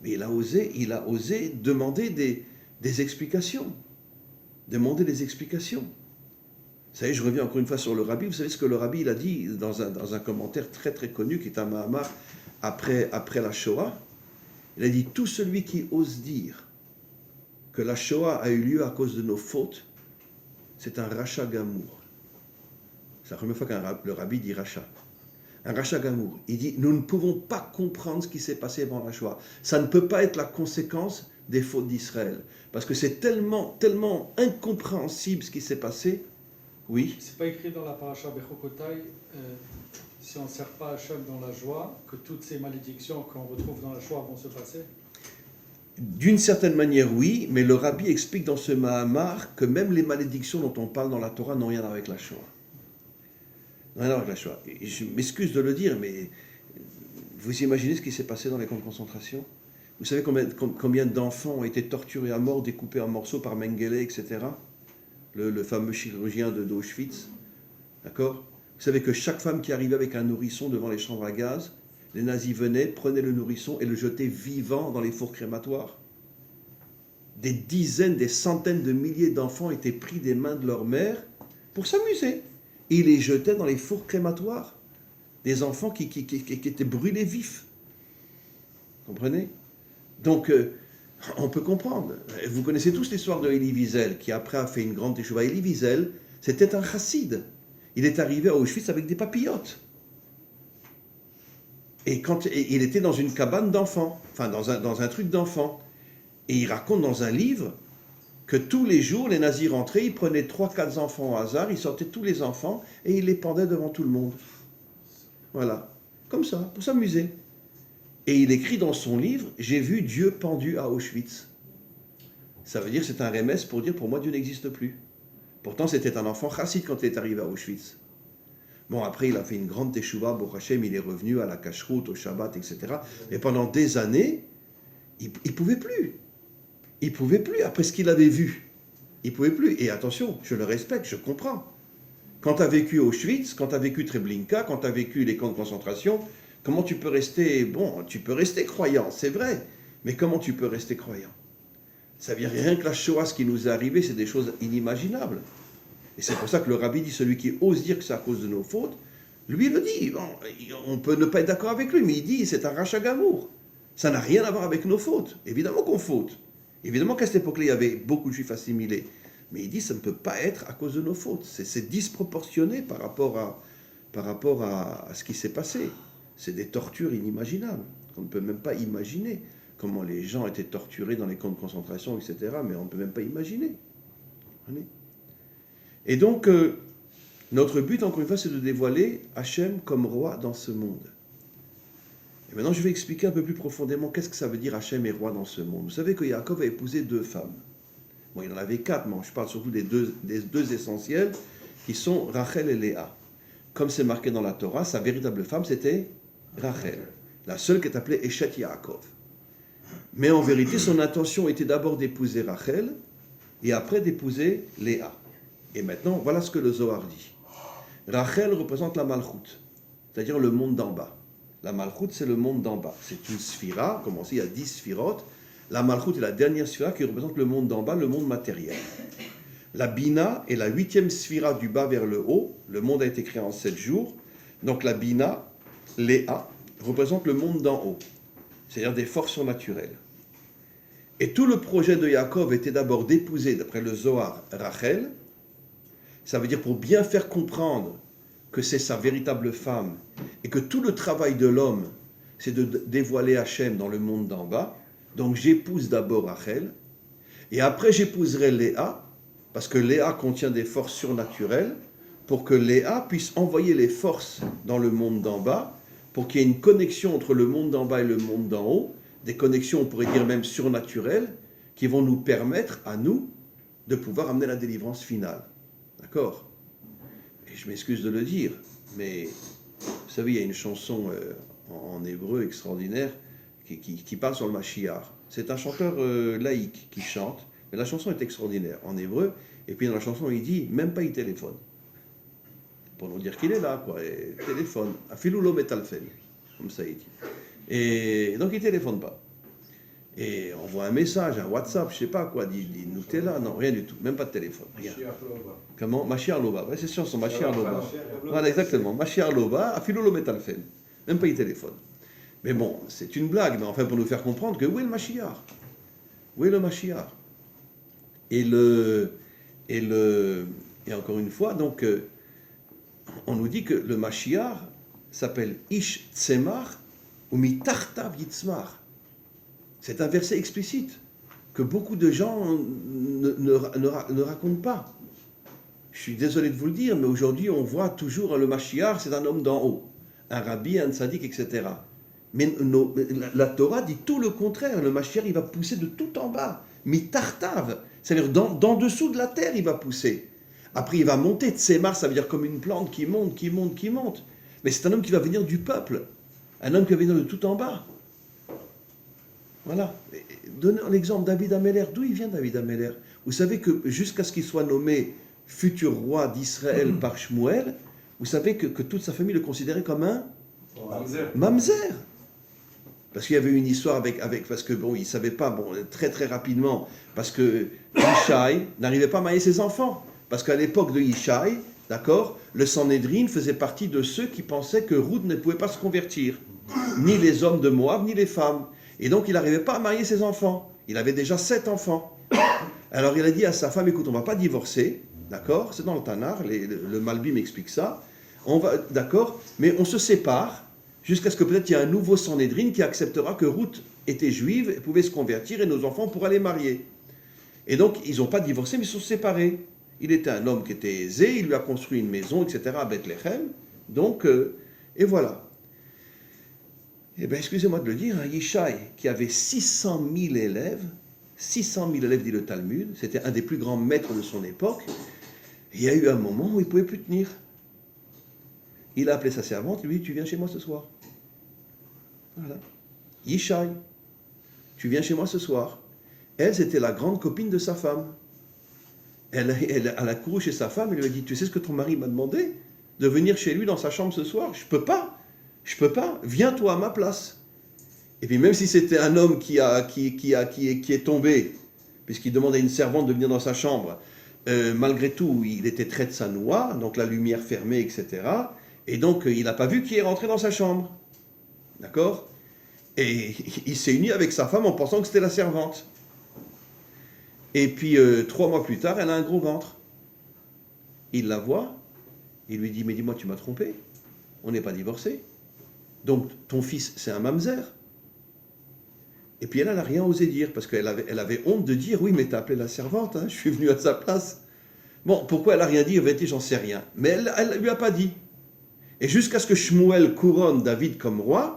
Mais il a osé demander des explications. Demander des explications. Vous savez, je reviens encore une fois sur le Rabbi. Vous savez ce que le Rabbi il a dit dans un commentaire très très connu qui est un Mahamar après la Shoah? Il a dit, tout celui qui ose dire que la Shoah a eu lieu à cause de nos fautes, c'est un rachat gamour. C'est la première fois que le rabbi dit rachat. Un rachat gamour. Il dit, nous ne pouvons pas comprendre ce qui s'est passé avant la Shoah. Ça ne peut pas être la conséquence des fautes d'Israël. Parce que c'est tellement, tellement incompréhensible ce qui s'est passé. Oui. C'est pas écrit dans la paracha Bechokotai, si on ne sert pas Hachem dans la joie, que toutes ces malédictions qu'on retrouve dans la Shoah vont se passer? D'une certaine manière, oui, mais le rabbi explique dans ce Mahamar que même les malédictions dont on parle dans la Torah n'ont rien à voir avec la Shoah. N'ont rien à voir avec la Shoah. Et je m'excuse de le dire, mais vous imaginez ce qui s'est passé dans les camps de concentration? Vous savez combien d'enfants ont été torturés à mort, découpés en morceaux par Mengele, etc. Le fameux chirurgien d'Auschwitz. D'accord? Vous savez que chaque femme qui arrivait avec un nourrisson devant les chambres à gaz, les nazis venaient, prenaient le nourrisson et le jetaient vivant dans les fours crématoires. Des dizaines, des centaines de milliers d'enfants étaient pris des mains de leur mère pour s'amuser. Et ils les jetaient dans les fours crématoires. Des enfants qui étaient brûlés vifs. Vous comprenez? Donc, on peut comprendre. Vous connaissez tous l'histoire de Elie Wiesel, qui après a fait une grande teshuva. Elie Wiesel, c'était un chassid. Il est arrivé à Auschwitz avec des papillotes. Et il était dans une cabane d'enfants, enfin dans un truc d'enfants. Et il raconte dans un livre que tous les jours, les nazis rentraient, ils prenaient 3-4 enfants au hasard, ils sortaient tous les enfants et ils les pendaient devant tout le monde. Voilà, comme ça, pour s'amuser. Et il écrit dans son livre, j'ai vu Dieu pendu à Auschwitz. Ça veut dire, c'est un remès pour dire, pour moi, Dieu n'existe plus. Pourtant, c'était un enfant chassid quand il est arrivé à Auschwitz. Bon, après, il a fait une grande teshuva, Baruch Hashem, il est revenu à la kashrut, au Shabbat, etc. Mais pendant des années, il ne pouvait plus. Il ne pouvait plus, après ce qu'il avait vu. Il ne pouvait plus. Et attention, je le respecte, je comprends. Quand tu as vécu Auschwitz, quand tu as vécu Treblinka, quand tu as vécu les camps de concentration, comment tu peux rester... Bon, tu peux rester croyant, c'est vrai. Mais comment tu peux rester croyant? Ça veut dire rien que la Shoah, ce qui nous est arrivé, c'est des choses inimaginables. Et c'est pour ça que le rabbi dit, celui qui ose dire que c'est à cause de nos fautes, lui le dit. Bon, on peut ne pas être d'accord avec lui, mais il dit, c'est un rachat gamour. Ça n'a rien à voir avec nos fautes. Évidemment qu'on faute. Évidemment qu'à cette époque-là, il y avait beaucoup de juifs assimilés. Mais il dit, ça ne peut pas être à cause de nos fautes. C'est disproportionné par rapport à ce qui s'est passé. C'est des tortures inimaginables. On ne peut même pas imaginer comment les gens étaient torturés dans les camps de concentration, etc. Mais on ne peut même pas imaginer. Et donc, notre but, encore une fois, c'est de dévoiler Hachem comme roi dans ce monde. Et maintenant, je vais expliquer un peu plus profondément qu'est-ce que ça veut dire Hachem est roi dans ce monde. Vous savez que Yaakov a épousé 2 femmes. Bon, il en avait 4, mais je parle surtout des deux essentielles, qui sont Rachel et Léa. Comme c'est marqué dans la Torah, sa véritable femme, c'était Rachel, la seule qui est appelée Eshet Yaakov. Mais en vérité, son intention était d'abord d'épouser Rachel, et après d'épouser Léa. Et maintenant, voilà ce que le Zohar dit. Rachel représente la Malchut, c'est-à-dire le monde d'en bas. La Malchut, c'est le monde d'en bas. C'est une sphira, comme on sait, il y a 10 sphirotes. La Malchut est la dernière sphira qui représente le monde d'en bas, le monde matériel. La Bina est la 8e sphira du bas vers le haut. Le monde a été créé en 7 jours. Donc la Bina, Léa, représente le monde d'en haut, c'est-à-dire des forces surnaturelles. Et tout le projet de Yaakov était d'abord d'épouser, d'après le Zohar, Rachel. Ça veut dire pour bien faire comprendre que c'est sa véritable femme et que tout le travail de l'homme, c'est de dévoiler Hachem dans le monde d'en bas. Donc j'épouse d'abord Rachel et après j'épouserai Léa parce que Léa contient des forces surnaturelles pour que Léa puisse envoyer les forces dans le monde d'en bas pour qu'il y ait une connexion entre le monde d'en bas et le monde d'en haut, des connexions on pourrait dire même surnaturelles qui vont nous permettre à nous de pouvoir amener la délivrance finale. D'accord? Et je m'excuse de le dire, mais vous savez, il y a une chanson en hébreu extraordinaire qui parle sur le Mashiach. C'est un chanteur laïque qui chante, mais la chanson est extraordinaire en hébreu. Et puis dans la chanson, il dit, même pas il téléphone. Pour nous dire qu'il est là, quoi. Et téléphone. Afilou lo metalfen. Comme ça, il dit. Et donc, il téléphone pas. Et on voit un message, un WhatsApp, je sais pas quoi, dit Nutella, non, rien du tout, même pas de téléphone, rien. Comment? Mashiach Loba, ouais, c'est sûr, son Mashiach Loba. Voilà, exactement, Mashiach Loba, Afilou lo metalfen. Même pas il téléphone. Mais bon, c'est une blague, mais enfin pour nous faire comprendre que où est le Mashiach? Où est le Mashiach? Et Et encore une fois, donc, on nous dit que le Mashiach s'appelle Ish Tzemar ou Mitartav Yitzmar. C'est un verset explicite que beaucoup de gens ne racontent pas. Je suis désolé de vous le dire, mais aujourd'hui, on voit toujours le Mashiach, c'est un homme d'en haut, un rabbi, un tzaddik, etc. Mais la Torah dit tout le contraire. Le Mashiach, il va pousser de tout en bas. Mitartav, c'est-à-dire dans dessous de la terre, il va pousser. Après, il va monter. Tsemar, ça veut dire comme une plante qui monte, qui monte, qui monte. Mais c'est un homme qui va venir du peuple. Un homme qui va venir de tout en bas. Voilà. Donnez l'exemple David Améler. D'où il vient David Améler? Vous savez que jusqu'à ce qu'il soit nommé futur roi d'Israël par Shmuel, vous savez que toute sa famille le considérait comme un mamzer. Parce qu'il y avait une histoire avec parce que bon, il ne savait pas, bon, très très rapidement, parce que Yishai n'arrivait pas à marier ses enfants. Parce qu'à l'époque de Yishai, d'accord, le Sanhédrin faisait partie de ceux qui pensaient que Ruth ne pouvait pas se convertir. Ni les hommes de Moab, ni les femmes. Et donc il n'arrivait pas à marier ses enfants. Il avait déjà 7 enfants. Alors il a dit à sa femme, écoute, on ne va pas divorcer, d'accord, c'est dans le Tanar, le Malbim explique ça, on va, d'accord, mais on se sépare, jusqu'à ce que peut-être il y ait un nouveau Sanhédrin qui acceptera que Ruth était juive, et pouvait se convertir, et nos enfants pourraient les marier. Et donc ils n'ont pas divorcé, mais ils sont séparés. Il était un homme qui était aisé, il lui a construit une maison, etc., à Bethléem, donc, et voilà. Eh bien, excusez-moi de le dire, Yishai, qui avait 600 000 élèves, 600 000 élèves, dit le Talmud, c'était un des plus grands maîtres de son époque, il y a eu un moment où il ne pouvait plus tenir. Il a appelé sa servante, lui, tu viens chez moi ce soir. Voilà. Yishai, tu viens chez moi ce soir. Elle, c'était la grande copine de sa femme. Elle a couru chez sa femme et lui a dit, tu sais ce que ton mari m'a demandé? De venir chez lui dans sa chambre ce soir? Je peux pas, viens-toi à ma place. Et puis même si c'était un homme qui est tombé, puisqu'il demandait à une servante de venir dans sa chambre, malgré tout, il était très de sa noix, donc la lumière fermée, etc. Et donc, il n'a pas vu qui est rentré dans sa chambre. D'accord? Et il s'est uni avec sa femme en pensant que c'était la servante. Et puis, 3 mois plus tard, elle a un gros ventre. Il la voit, il lui dit, mais dis-moi, tu m'as trompé, on n'est pas divorcés. Donc, ton fils, c'est un mamzer. Et puis, elle n'a rien osé dire, parce qu'elle avait honte de dire, oui, mais t'as appelé la servante, hein, je suis venu à sa place. Bon, pourquoi elle n'a rien dit? En vérité, j'en sais rien. Mais elle ne lui a pas dit. Et jusqu'à ce que Shmuel couronne David comme roi,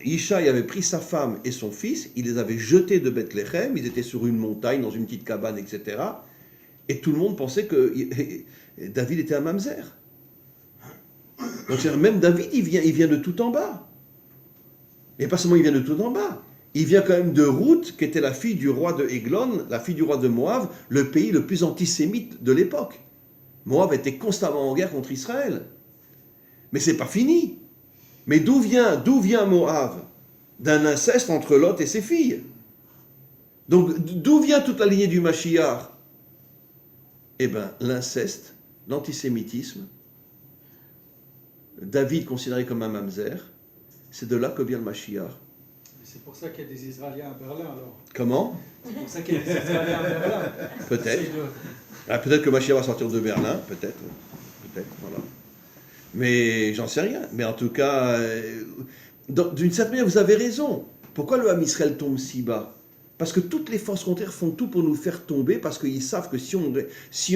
Yishai avait pris sa femme et son fils, il les avait jetés de Bethléem, ils étaient sur une montagne, dans une petite cabane, etc. Et tout le monde pensait que David était un mamzer. Donc même David, il vient de tout en bas. Et pas seulement il vient de tout en bas, il vient quand même de Ruth, qui était la fille du roi de Églon, la fille du roi de Moab, le pays le plus antisémite de l'époque. Moab était constamment en guerre contre Israël. Mais c'est pas fini. Mais d'où vient Moab? D'un inceste entre Lot et ses filles. Donc d'où vient toute la lignée du Mashiach? Eh bien, l'inceste, l'antisémitisme, David considéré comme un mamzer, c'est de là que vient le Mashiach. C'est pour ça qu'il y a des Israéliens à Berlin, alors. Comment? C'est pour ça qu'il y a des Israéliens à Berlin. Peut-être. Peut-être que le Mashiach va sortir de Berlin, peut-être, voilà. Mais j'en sais rien. Mais en tout cas, d'une certaine manière, vous avez raison. Pourquoi le Ham Israël tombe si bas? Parce que toutes les forces contraires font tout pour nous faire tomber, parce qu'ils savent que si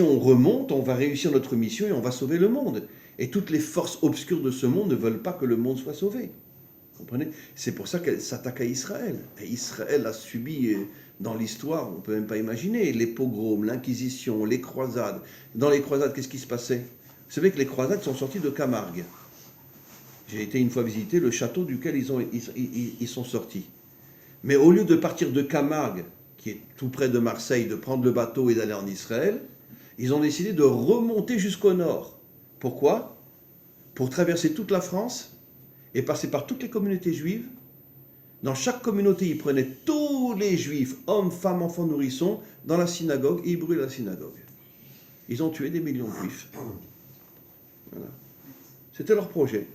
on remonte, on va réussir notre mission et on va sauver le monde. Et toutes les forces obscures de ce monde ne veulent pas que le monde soit sauvé. Vous comprenez? C'est pour ça qu'elle s'attaque à Israël. Et Israël a subi, dans l'histoire, on ne peut même pas imaginer, les pogroms, l'Inquisition, les croisades. Dans les croisades, qu'est-ce qui se passait? Vous savez que les croisades sont sorties de Camargue. J'ai été une fois visiter le château duquel ils sont sortis. Mais au lieu de partir de Camargue, qui est tout près de Marseille, de prendre le bateau et d'aller en Israël, ils ont décidé de remonter jusqu'au nord. Pourquoi? Pour traverser toute la France et passer par toutes les communautés juives. Dans chaque communauté, ils prenaient tous les juifs, hommes, femmes, enfants, nourrissons, dans la synagogue et ils brûlaient la synagogue. Ils ont tué des millions de juifs. Voilà. C'était leur projet.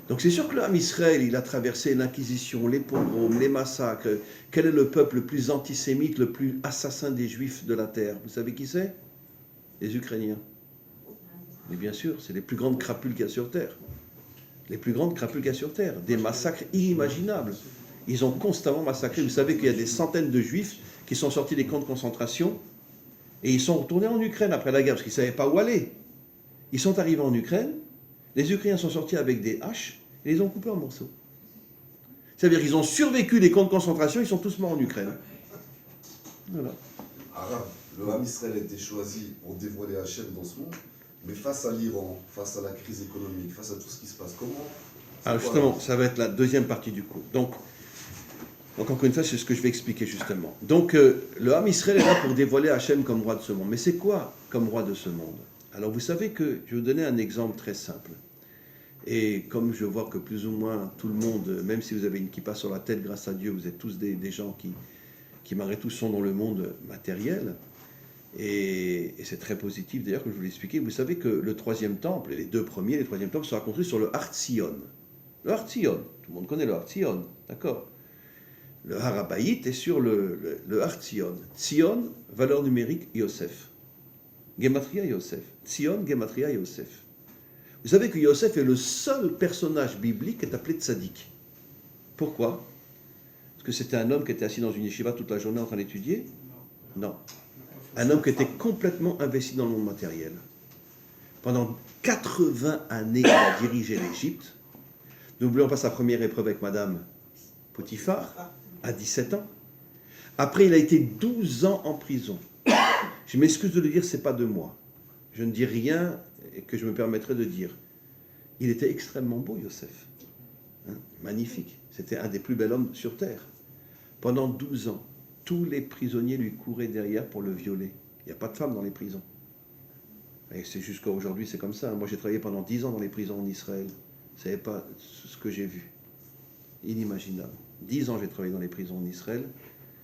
Donc c'est sûr que l'homme Israël, il a traversé l'Inquisition, les pogroms, les massacres. Quel est le peuple le plus antisémite, le plus assassin des juifs de la terre? Vous savez qui c'est? Les Ukrainiens. Mais bien sûr, c'est les plus grandes crapules qu'il y a sur Terre. Les plus grandes crapules qu'il y a sur Terre. Des massacres inimaginables. Ils ont constamment massacré. Vous savez qu'il y a des centaines de Juifs qui sont sortis des camps de concentration et ils sont retournés en Ukraine après la guerre parce qu'ils ne savaient pas où aller. Ils sont arrivés en Ukraine, les Ukrainiens sont sortis avec des haches et les ont coupés en morceaux. C'est-à-dire qu'ils ont survécu les camps de concentration, ils sont tous morts en Ukraine. Voilà. Arabe, le Ham Israël a été choisi pour dévoiler Hachem dans ce monde, mais face à l'Iran, face à la crise économique, face à tout ce qui se passe, comment? Alors justement, ça va être la deuxième partie du cours. Donc encore une fois, c'est ce que je vais expliquer justement. Donc, le Ham Israël est là pour dévoiler Hachem comme roi de ce monde. Mais c'est quoi comme roi de ce monde? Alors, vous savez que, je vais vous donner un exemple très simple. Et comme je vois que plus ou moins tout le monde, même si vous avez une kippa sur la tête, grâce à Dieu, vous êtes tous des gens qui malgré tout sont dans le monde matériel. Et c'est très positif d'ailleurs que je vous l'explique. Vous savez que le troisième temple, et les deux premiers, les troisième temples, sera construits sur le Har Tzion. Le Har Tzion, tout le monde connaît le Har Tzion, d'accord? Le Har Habayit est sur le Har Tzion. Tzion, valeur numérique, Yosef. Gematria, Yosef. Tzion, Gematria, Yosef. Vous savez que Yosef est le seul personnage biblique qui est appelé Tzadik. Pourquoi? Parce que c'était un homme qui était assis dans une yeshiva toute la journée en train d'étudier? Non. Un homme qui était complètement investi dans le monde matériel. Pendant 80 années, il a dirigé l'Égypte. N'oublions pas sa première épreuve avec Madame Potiphar, à 17 ans. Après, il a été 12 ans en prison. Je m'excuse de le dire, ce n'est pas de moi. Je ne dis rien que je me permettrai de dire. Il était extrêmement beau, Yosef. Hein, magnifique. C'était un des plus bels hommes sur Terre. Pendant 12 ans, tous les prisonniers lui couraient derrière pour le violer. Il n'y a pas de femmes dans les prisons. Et c'est jusqu'à aujourd'hui, c'est comme ça. Moi, j'ai travaillé pendant 10 ans dans les prisons en Israël. Vous ne savez pas ce que j'ai vu. Inimaginable. 10 ans, j'ai travaillé dans les prisons en Israël.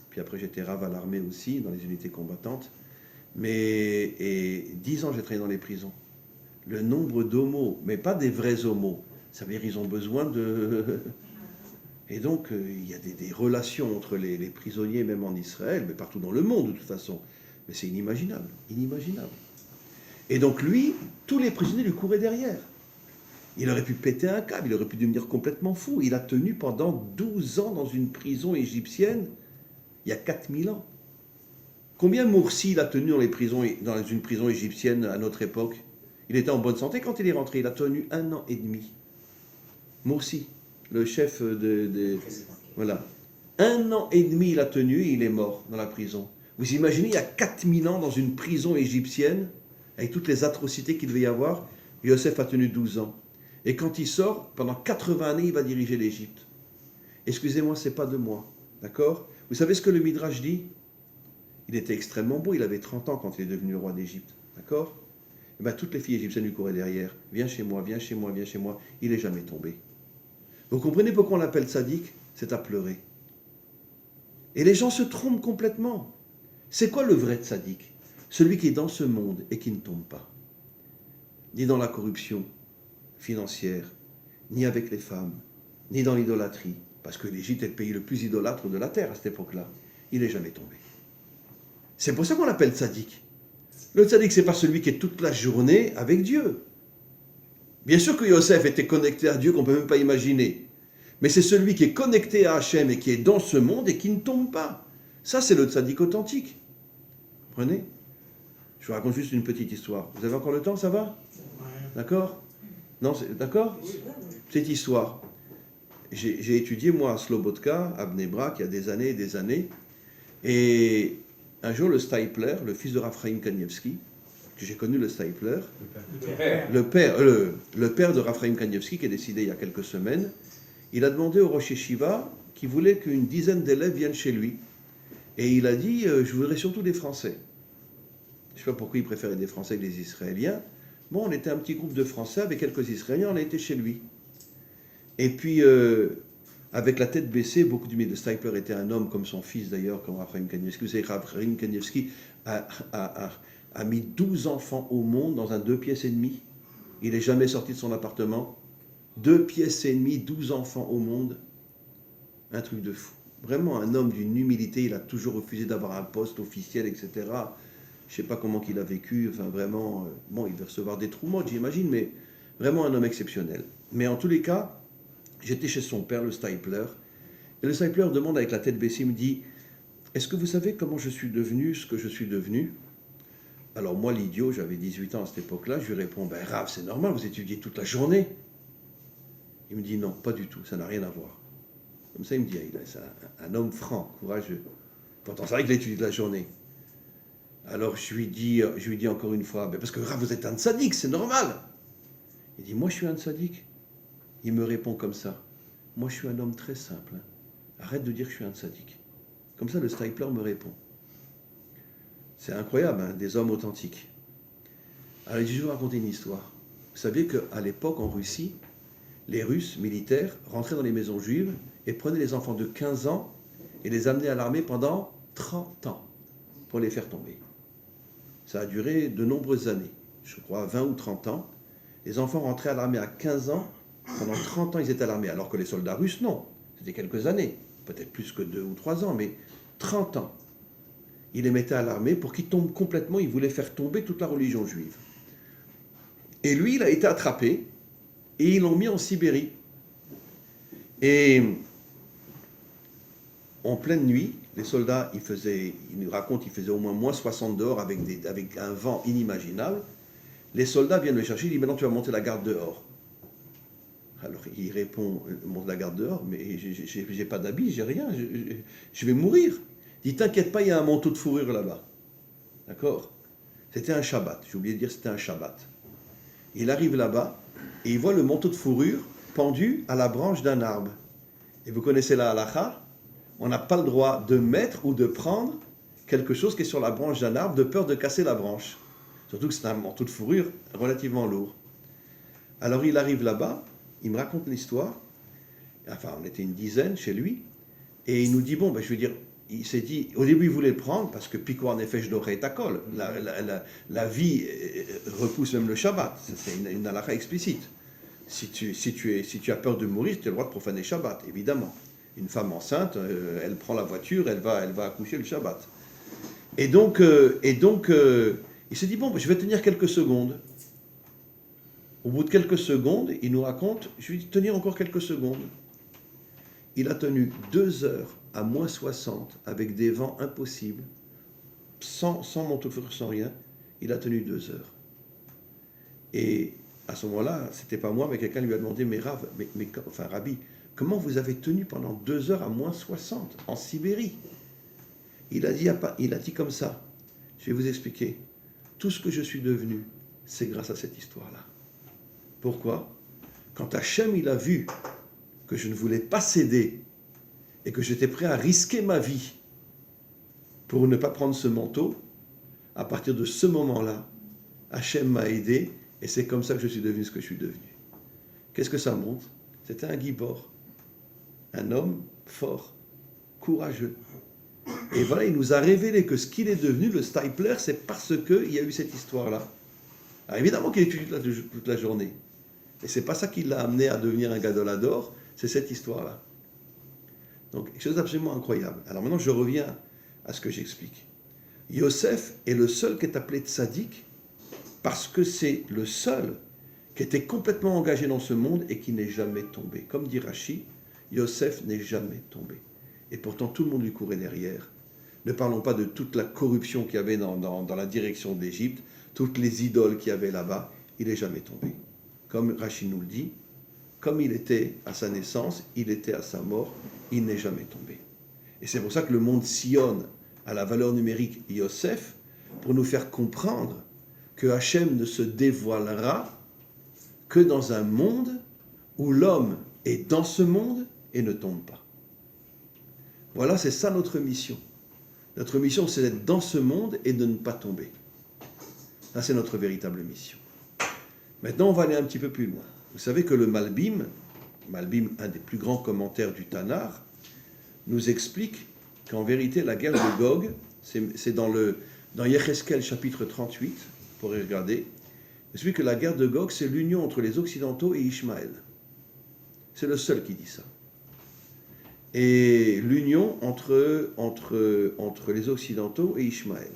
Puis après, j'étais rave à l'armée aussi, dans les unités combattantes. Et 10 ans, j'ai travaillé dans les prisons. Le nombre d'homos, mais pas des vrais homos, ça veut dire qu'ils ont besoin de... Et donc, il y a des relations entre les prisonniers, même en Israël, mais partout dans le monde, de toute façon. Mais c'est inimaginable, inimaginable. Et donc, lui, tous les prisonniers lui couraient derrière. Il aurait pu péter un câble, il aurait pu devenir complètement fou. Il a tenu pendant 12 ans dans une prison égyptienne, il y a 4000 ans. Combien Morsi il a tenu dans une prison égyptienne à notre époque? Il était en bonne santé quand il est rentré, il a tenu 1 an et demi. Morsi, le chef voilà. 1 an et demi il a tenu et il est mort dans la prison. Vous imaginez, il y a 4000 ans dans une prison égyptienne, avec toutes les atrocités qu'il devait y avoir, Yosef a tenu 12 ans. Et quand il sort, pendant 80 années, il va diriger l'Égypte. Excusez-moi, ce n'est pas de moi. D'accord? Vous savez ce que le Midrash dit? Il était extrêmement beau, il avait 30 ans quand il est devenu le roi d'Égypte. D'accord? Et bien, toutes les filles égyptiennes lui couraient derrière. Viens chez moi, viens chez moi, viens chez moi. Il n'est jamais tombé. Vous comprenez pourquoi on l'appelle sadique? C'est à pleurer. Et les gens se trompent complètement. C'est quoi le vrai sadique? Celui qui est dans ce monde et qui ne tombe pas. Ni dans la corruption financière, ni avec les femmes, ni dans l'idolâtrie. Parce que l'Égypte est le pays le plus idolâtre de la terre à cette époque-là. Il n'est jamais tombé. C'est pour ça qu'on l'appelle tzaddik. Le tzaddik, ce n'est pas celui qui est toute la journée avec Dieu. Bien sûr que Yosef était connecté à Dieu qu'on ne peut même pas imaginer. Mais c'est celui qui est connecté à Hachem et qui est dans ce monde et qui ne tombe pas. Ça, c'est le tzaddik authentique. Prenez. Je vous raconte juste une petite histoire. Vous avez encore le temps, ça va? D'accord? Non, d'accord? Petite histoire. J'ai étudié, moi, à Slobodka, à Bnei Brak, il y a des années et des années. Et un jour, le Steipler, le fils de Raphaïm Kanievski, que j'ai connu le Steipler, le père de Raphaïm Kanievski, qui est décédé il y a quelques semaines, il a demandé au Rosh Yeshiva qu'il voulait qu'une dizaine d'élèves viennent chez lui. Et il a dit, je voudrais surtout des Français. Je ne sais pas pourquoi il préférait des Français que des Israéliens. Bon, on était un petit groupe de Français avec quelques Israéliens, on a été chez lui. Et puis, avec la tête baissée, beaucoup du de Steipler était un homme comme son fils d'ailleurs, comme Raphaïm Kanievski. Vous savez, Raphaïm Kanievski a mis 12 enfants au monde dans un 2 pièces et demie. Il n'est jamais sorti de son appartement. 2 pièces et demie, 12 enfants au monde. Un truc de fou. Vraiment un homme d'une humilité, il a toujours refusé d'avoir un poste officiel, etc. Je ne sais pas comment il a vécu, enfin vraiment, bon, il devait recevoir des trous morts, j'imagine, mais vraiment un homme exceptionnel. Mais en tous les cas, j'étais chez son père, le Stipler, et le Stipler demande avec la tête baissée, il me dit, est-ce que vous savez comment je suis devenu ce que je suis devenu? Alors moi, l'idiot, j'avais 18 ans à cette époque-là, je lui réponds, ben Rav, c'est normal, vous étudiez toute la journée. Il me dit, non, pas du tout, ça n'a rien à voir. Comme ça, il me dit, c'est un homme franc, courageux. Pourtant, c'est vrai qu'il étudie toute la journée. Alors je lui dis encore une fois, ben, parce que Rav, vous êtes un tzaddik, c'est normal. Il dit, moi je suis un tzaddik. Il me répond comme ça, moi je suis un homme très simple. Arrête de dire que je suis un tzaddik. Comme ça, le Stipler me répond. C'est incroyable, hein, des hommes authentiques. Alors, je vais vous raconter une histoire. Vous saviez qu'à l'époque, en Russie, les Russes militaires rentraient dans les maisons juives et prenaient les enfants de 15 ans et les amenaient à l'armée pendant 30 ans pour les faire tomber. Ça a duré de nombreuses années, je crois 20 ou 30 ans. Les enfants rentraient à l'armée à 15 ans, pendant 30 ans ils étaient à l'armée, alors que les soldats russes, non. C'était quelques années, peut-être plus que 2 ou 3 ans, mais 30 ans. Il les mettait à l'armée pour qu'ils tombent complètement, il voulait faire tomber toute la religion juive. Et lui, il a été attrapé, et ils l'ont mis en Sibérie. Et en pleine nuit, les soldats, il nous raconte, il faisait au moins -60 dehors avec un vent inimaginable. Les soldats viennent le chercher, il dit, maintenant tu vas monter la garde dehors. Alors il répond, monte la garde dehors, mais j'ai pas d'habit, j'ai rien, je vais mourir. Il dit, t'inquiète pas, il y a un manteau de fourrure là-bas. D'accord? C'était un Shabbat, j'ai oublié de dire c'était un Shabbat. Il arrive là-bas, et il voit le manteau de fourrure pendu à la branche d'un arbre. Et vous connaissez la halakha? On n'a pas le droit de mettre ou de prendre quelque chose qui est sur la branche d'un arbre de peur de casser la branche. Surtout que c'est un manteau de fourrure relativement lourd. Alors il arrive là-bas, il me raconte l'histoire. Enfin, on était une dizaine chez lui. Et il nous dit, bon, ben, je veux dire, il s'est dit, au début il voulait le prendre parce que Piko en effet je l'aurais tacole. La vie repousse même le Shabbat. C'est une halakha explicite. Si tu as peur de mourir, tu as le droit de profaner Shabbat, évidemment. Une femme enceinte, elle prend la voiture, elle va accoucher le Shabbat. Et donc, il s'est dit, bon, je vais tenir quelques secondes. Au bout de quelques secondes, il nous raconte, je vais tenir encore quelques secondes. Il a tenu 2 heures à -60 avec des vents impossibles, sans manteau de fourrure, sans rien. Il a tenu 2 heures. Et à ce moment-là, c'était pas moi, mais quelqu'un lui a demandé, mais Rav, enfin Rabbi, comment vous avez tenu pendant 2 heures à -60 en Sibérie? Il a dit comme ça, je vais vous expliquer, tout ce que je suis devenu, c'est grâce à cette histoire-là. Pourquoi? Quand Hachem, il a vu que je ne voulais pas céder et que j'étais prêt à risquer ma vie pour ne pas prendre ce manteau, à partir de ce moment-là, Hachem m'a aidé et c'est comme ça que je suis devenu ce que je suis devenu. Qu'est-ce que ça montre? C'était un gibor, un homme fort, courageux. Et voilà, il nous a révélé que ce qu'il est devenu, le Stipler, c'est parce qu'il y a eu cette histoire-là. Alors évidemment qu'il étudie toute la journée. Et c'est pas ça qui l'a amené à devenir un gadolador, c'est cette histoire-là. Donc, quelque chose d'absolument incroyable. Alors maintenant, je reviens à ce que j'explique. Yosef est le seul qui est appelé tzaddik parce que c'est le seul qui était complètement engagé dans ce monde et qui n'est jamais tombé. Comme dit Rashi, Yosef n'est jamais tombé. Et pourtant, tout le monde lui courait derrière. Ne parlons pas de toute la corruption qu'il y avait dans la direction d'Égypte, toutes les idoles qu'il y avait là-bas, il n'est jamais tombé. Comme Rashi nous le dit, comme il était à sa naissance, il était à sa mort, il n'est jamais tombé. Et c'est pour ça que le monde sillonne à la valeur numérique Yosef, pour nous faire comprendre que Hachem ne se dévoilera que dans un monde où l'homme est dans ce monde et ne tombe pas. Voilà, c'est ça notre mission. Notre mission, c'est d'être dans ce monde et de ne pas tomber. Ça, c'est notre véritable mission. Maintenant, on va aller un petit peu plus loin. Vous savez que le Malbim, un des plus grands commentaires du Tanar, nous explique qu'en vérité, la guerre de Gog, c'est dans Yecheskel chapitre 38, vous pourrez regarder, il explique que la guerre de Gog, c'est l'union entre les Occidentaux et Ishmaël. C'est le seul qui dit ça. Et l'union entre les Occidentaux et Ishmaël.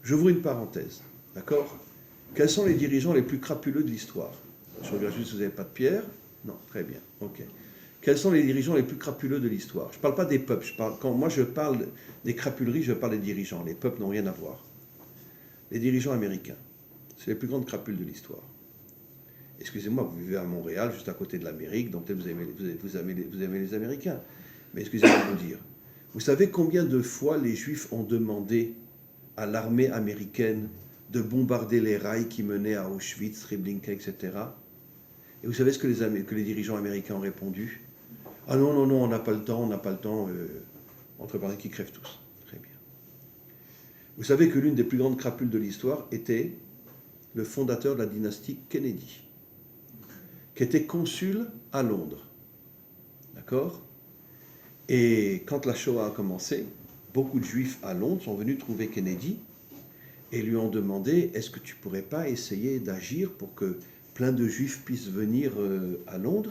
J'ouvre une parenthèse, d'accord? Quels sont les dirigeants les plus crapuleux de l'histoire? Je regarde juste si vous n'avez pas de pierre. Non, très bien, ok. Quels sont les dirigeants les plus crapuleux de l'histoire? Je ne parle pas des peuples. Quand moi je parle des crapuleries, je parle des dirigeants. Les peuples n'ont rien à voir. Les dirigeants américains, c'est les plus grandes crapules de l'histoire. Excusez-moi, vous vivez à Montréal, juste à côté de l'Amérique, donc peut-être vous aimez les Américains. Mais excusez-moi de vous dire, vous savez combien de fois les Juifs ont demandé à l'armée américaine de bombarder les rails qui menaient à Auschwitz, Treblinka, etc. Et vous savez ce que les dirigeants américains ont répondu? Ah non, non, non, on n'a pas le temps, entre parenthèses, qui crèvent tous. Très bien. Vous savez que l'une des plus grandes crapules de l'histoire était le fondateur de la dynastie Kennedy, qui était consul à Londres. D'accord? Et quand la Shoah a commencé, beaucoup de Juifs à Londres sont venus trouver Kennedy et lui ont demandé, est-ce que tu ne pourrais pas essayer d'agir pour que plein de Juifs puissent venir à Londres?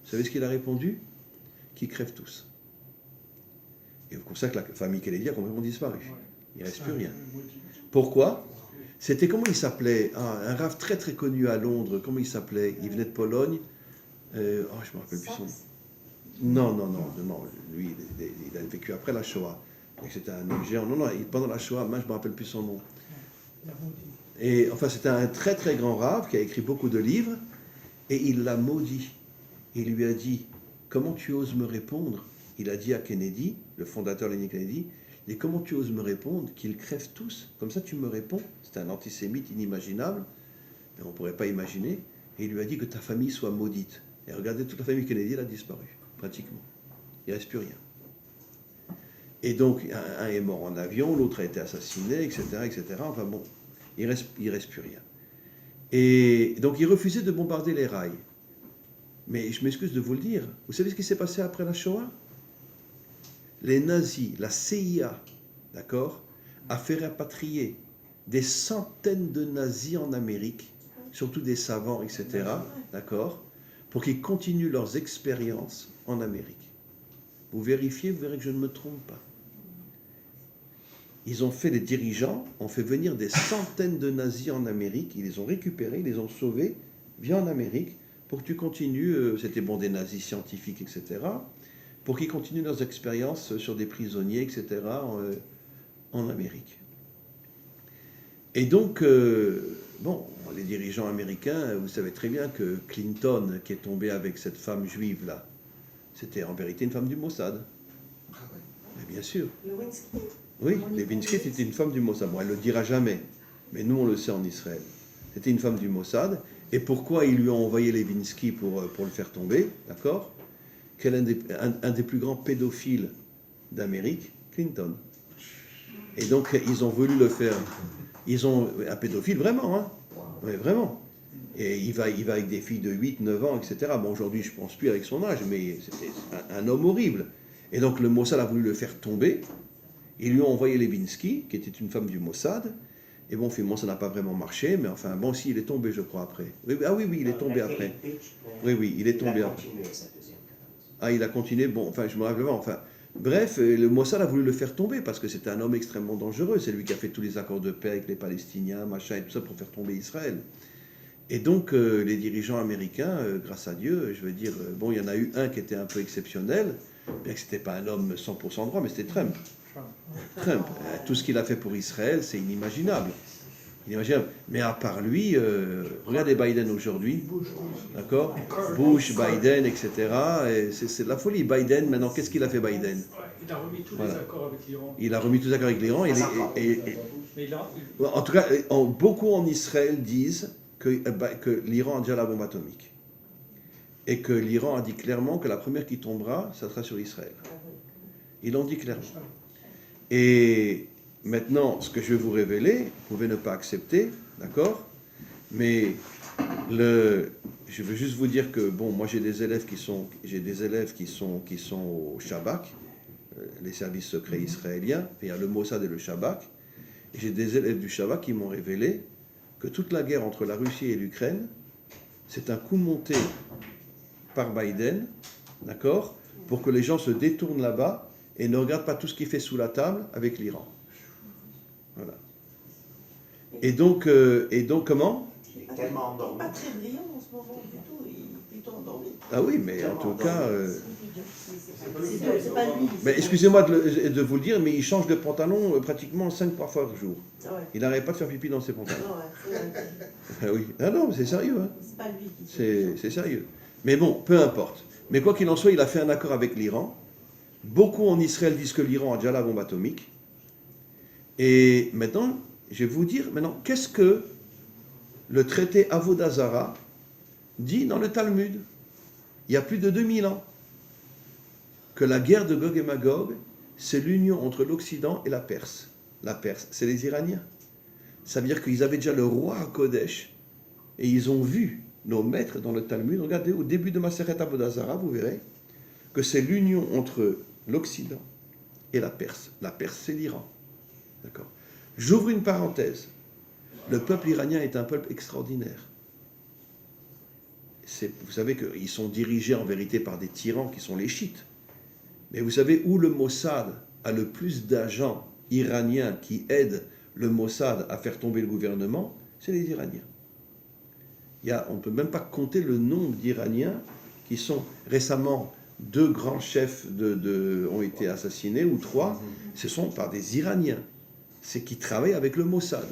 Vous savez ce qu'il a répondu? Qu'ils crèvent tous. Et c'est pour ça que la famille Kennedy a complètement disparu. Il ne reste plus rien. Pourquoi? C'était, comment il s'appelait? Un rave très très connu à Londres. Comment il s'appelait? Il venait de Pologne. Je ne me rappelle plus son nom. Non. Lui, il a vécu après la Shoah. C'était un homme géant. Non, pendant la Shoah, moi, je ne me rappelle plus son nom. Et enfin, c'était un très très grand rave qui a écrit beaucoup de livres. Et il l'a maudit. Il lui a dit, comment tu oses me répondre? Il a dit à Kennedy, le fondateur de la lignée Kennedy, et comment tu oses me répondre qu'ils crèvent tous? Comme ça tu me réponds? C'est un antisémite inimaginable, et on ne pourrait pas imaginer. Et il lui a dit que ta famille soit maudite. Et regardez, toute la famille Kennedy, elle a disparu, pratiquement. Il ne reste plus rien. Et donc, un est mort en avion, l'autre a été assassiné, etc., etc. Enfin bon, il reste plus rien. Et donc, il refusait de bombarder les rails. Mais je m'excuse de vous le dire. Vous savez ce qui s'est passé après la Shoah? Les nazis, la CIA, d'accord, a fait rapatrier des centaines de nazis en Amérique, surtout des savants, etc., d'accord, pour qu'ils continuent leurs expériences en Amérique. Vous vérifiez, vous verrez que je ne me trompe pas. Ils ont fait, les dirigeants ont fait venir des centaines de nazis en Amérique, ils les ont récupérés, ils les ont sauvés, viens en Amérique, pour que tu continues, c'était bon des nazis scientifiques, etc., pour qu'ils continuent leurs expériences sur des prisonniers, etc., en Amérique. Et donc, les dirigeants américains, vous savez très bien que Clinton, qui est tombé avec cette femme juive-là, c'était en vérité une femme du Mossad. Mais bien sûr. Lewinsky. Oui, Lewinsky était une femme du Mossad. Bon, elle ne le dira jamais, mais nous, on le sait en Israël. C'était une femme du Mossad. Et pourquoi ils lui ont envoyé Lewinsky pour le faire tomber, d'accord? Quel est un des plus grands pédophiles d'Amérique? Clinton. Et donc, ils ont voulu le faire. Ils ont un pédophile, vraiment, hein? Oui, vraiment. Et il va avec des filles de 8, 9 ans, etc. Bon, aujourd'hui, je ne pense plus avec son âge, mais c'était un homme horrible. Et donc, le Mossad a voulu le faire tomber. Ils lui ont envoyé Lewinsky, qui était une femme du Mossad. Et bon, finalement, ça n'a pas vraiment marché, mais enfin, bon, si, il est tombé, je crois, après. Oui, il est tombé après. Oui, il est tombé après. Ah, il a continué, bon, enfin, je me rappelle pas, enfin. Bref, le Mossad a voulu le faire tomber, parce que c'était un homme extrêmement dangereux. C'est lui qui a fait tous les accords de paix avec les Palestiniens, machin, et tout ça, pour faire tomber Israël. Et donc, les dirigeants américains, grâce à Dieu, je veux dire, bon, il y en a eu un qui était un peu exceptionnel, bien que ce n'était pas un homme 100% droit, mais c'était Trump. Tout ce qu'il a fait pour Israël, c'est inimaginable. Mais à part lui, regardez Biden aujourd'hui, d'accord? Bush, Biden, etc. C'est de la folie. Biden, maintenant, qu'est-ce qu'il a fait, Biden? Il a remis tous les accords avec l'Iran. Il a remis tous les accords avec l'Iran. En tout cas, beaucoup en Israël disent que l'Iran a déjà la bombe atomique. Et que l'Iran a dit clairement que la première qui tombera, ça sera sur Israël. Ils l'ont dit clairement. Et maintenant, ce que je vais vous révéler, vous pouvez ne pas accepter, d'accord? Mais je veux juste vous dire que, bon, moi j'ai des élèves qui sont au Shabak, les services secrets israéliens, il y a le Mossad et le Shabak, et j'ai des élèves du Shabak qui m'ont révélé que toute la guerre entre la Russie et l'Ukraine, c'est un coup monté par Biden, d'accord, pour que les gens se détournent là-bas et ne regardent pas tout ce qui fait sous la table avec l'Iran. Voilà. Et donc comment? Il est tellement Il endormi. n'est pas très brillant en ce moment du tout, il est plutôt endormi. Ah oui, mais en tout cas... C'est pas lui. mais excusez-moi de vous le dire, mais il change de pantalon pratiquement 5 fois par jour. Ah ouais. Il n'arrête pas de faire pipi dans ses pantalons. Non, ouais, Ah oui. Ah non, c'est sérieux, hein. c'est pas lui qui C'est sérieux. Mais bon, peu importe. Mais quoi qu'il en soit, il a fait un accord avec l'Iran. Beaucoup en Israël disent que l'Iran a déjà la bombe atomique. Et maintenant, je vais vous dire, qu'est-ce que le traité Avodah Zarah dit dans le Talmud, il y a plus de 2000 ans, que la guerre de Gog et Magog, c'est l'union entre l'Occident et la Perse. La Perse, c'est les Iraniens. Ça veut dire qu'ils avaient déjà le roi à Kodesh, et ils ont vu nos maîtres dans le Talmud. Regardez, au début de Maseret Avodah Zarah, vous verrez que c'est l'union entre l'Occident et la Perse. La Perse, c'est l'Iran. D'accord. J'ouvre une parenthèse. Le peuple iranien est un peuple extraordinaire. Vous savez qu'ils sont dirigés en vérité par des tyrans qui sont les chiites. Mais vous savez où le Mossad a le plus d'agents iraniens qui aident le Mossad à faire tomber le gouvernement? C'est les Iraniens. On ne peut même pas compter le nombre d'Iraniens qui sont récemment... 2 grands chefs ont été assassinés, ou 3, ce sont par des Iraniens. C'est qui travaillent avec le Mossad.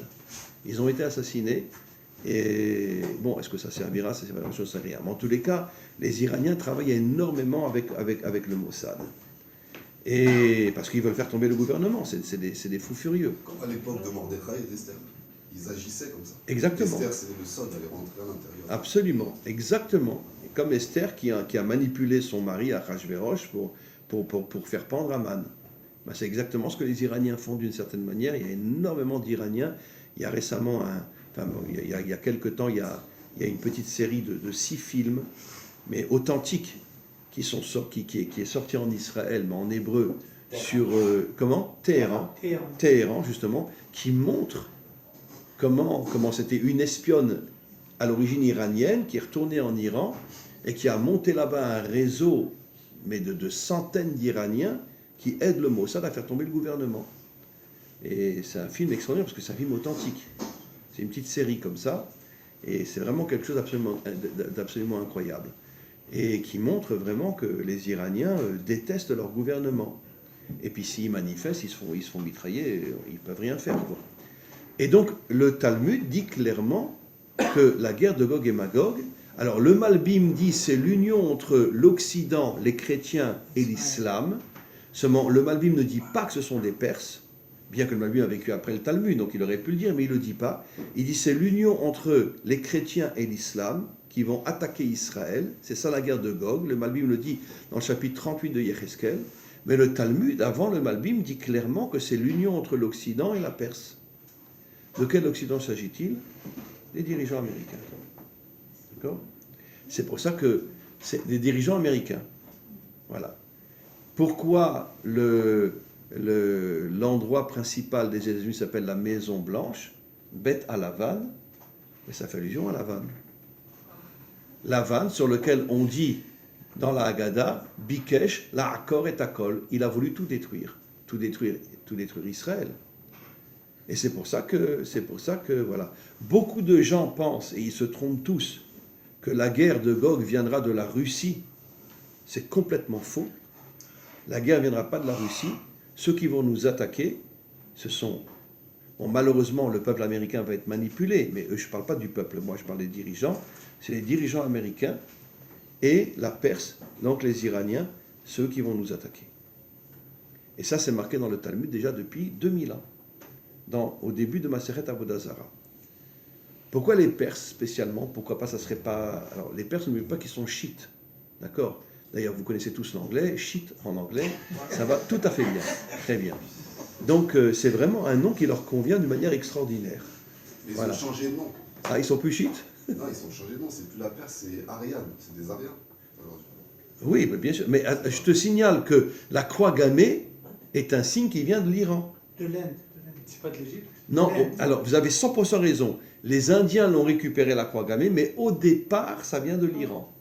Ils ont été assassinés. Et bon, est-ce que ça servira? Ça servira, je ne sais rien. Mais en tous les cas, les Iraniens travaillent énormément avec le Mossad. Et parce qu'ils veulent faire tomber le gouvernement. C'est des fous furieux. Comme à l'époque de Mordechai et d'Esther. Ils agissaient comme ça. Exactement. Esther, c'était le sol, elle est rentrée à l'intérieur. Absolument, exactement. Comme Esther qui a manipulé son mari Achashverosh pour faire pendre Aman. Ben, c'est exactement ce que les Iraniens font d'une certaine manière. Il y a énormément d'Iraniens. Il y a récemment, il y a quelque temps, il y a une petite série de 6 films, mais authentiques, qui est sorti en Israël, mais en hébreu, sur Téhéran, justement, qui montre comment c'était une espionne à l'origine iranienne qui est retournée en Iran et qui a monté là-bas un réseau mais de centaines d'Iraniens qui aident le Mossad à faire tomber le gouvernement. Et c'est un film extraordinaire parce que c'est un film authentique. C'est une petite série comme ça et c'est vraiment quelque chose d'absolument incroyable et qui montre vraiment que les Iraniens détestent leur gouvernement. Et puis s'ils manifestent, ils se font mitrailler, ils ne peuvent rien faire, quoi. Et donc le Talmud dit clairement que la guerre de Gog et Magog, alors le Malbim dit c'est l'union entre l'Occident, les chrétiens et l'islam. Seulement le Malbim ne dit pas que ce sont des Perses, bien que le Malbim a vécu après le Talmud, donc il aurait pu le dire, mais il ne le dit pas. Il dit c'est l'union entre les chrétiens et l'islam qui vont attaquer Israël. C'est ça la guerre de Gog. Le Malbim le dit dans le chapitre 38 de Yecheskel. Mais le Talmud, avant le Malbim, dit clairement que c'est l'union entre l'Occident et la Perse. De quel Occident s'agit-il? Des dirigeants américains. D'accord? C'est pour ça que c'est des dirigeants américains. Voilà. Pourquoi l'endroit principal des États-Unis s'appelle la Maison Blanche, Beth Alavan? Mais ça fait allusion à Lavan. Lavan, sur lequel on dit dans la Haggadah, Bikesh, la Akor et Takol, il a voulu tout détruire Israël. Et c'est pour ça que voilà. Beaucoup de gens pensent, et ils se trompent tous, que la guerre de Gog viendra de la Russie. C'est complètement faux. La guerre ne viendra pas de la Russie. Ceux qui vont nous attaquer, ce sont... Bon, malheureusement, le peuple américain va être manipulé, mais je ne parle pas du peuple, moi je parle des dirigeants. C'est les dirigeants américains et la Perse, donc les Iraniens, ceux qui vont nous attaquer. Et ça, c'est marqué dans le Talmud déjà depuis 2000 ans. Au début de Maseret Avodah Zarah. Pourquoi les Perses spécialement? Pourquoi pas ça serait pas... Alors les Perses, n'oubliez pas qu'ils sont chiites, d'accord? D'ailleurs, vous connaissez tous l'anglais, chiite en anglais, ça va tout à fait bien, très bien. Donc c'est vraiment un nom qui leur convient d'une manière extraordinaire. Mais ils Voilà. ont changé de nom. Ah, ils sont plus chiites? Non, ils ont changé de nom, c'est plus la Perse, c'est Ariane, c'est des Ariens. Alors, Oui, mais bien sûr. Mais je te signale que la croix gammée est un signe qui vient de l'Iran. De l'Inde. C'est pas de l'Égypte? Non, alors vous avez 100% raison. Les Indiens l'ont récupéré, la croix gammée, mais au départ, ça vient de l'Iran.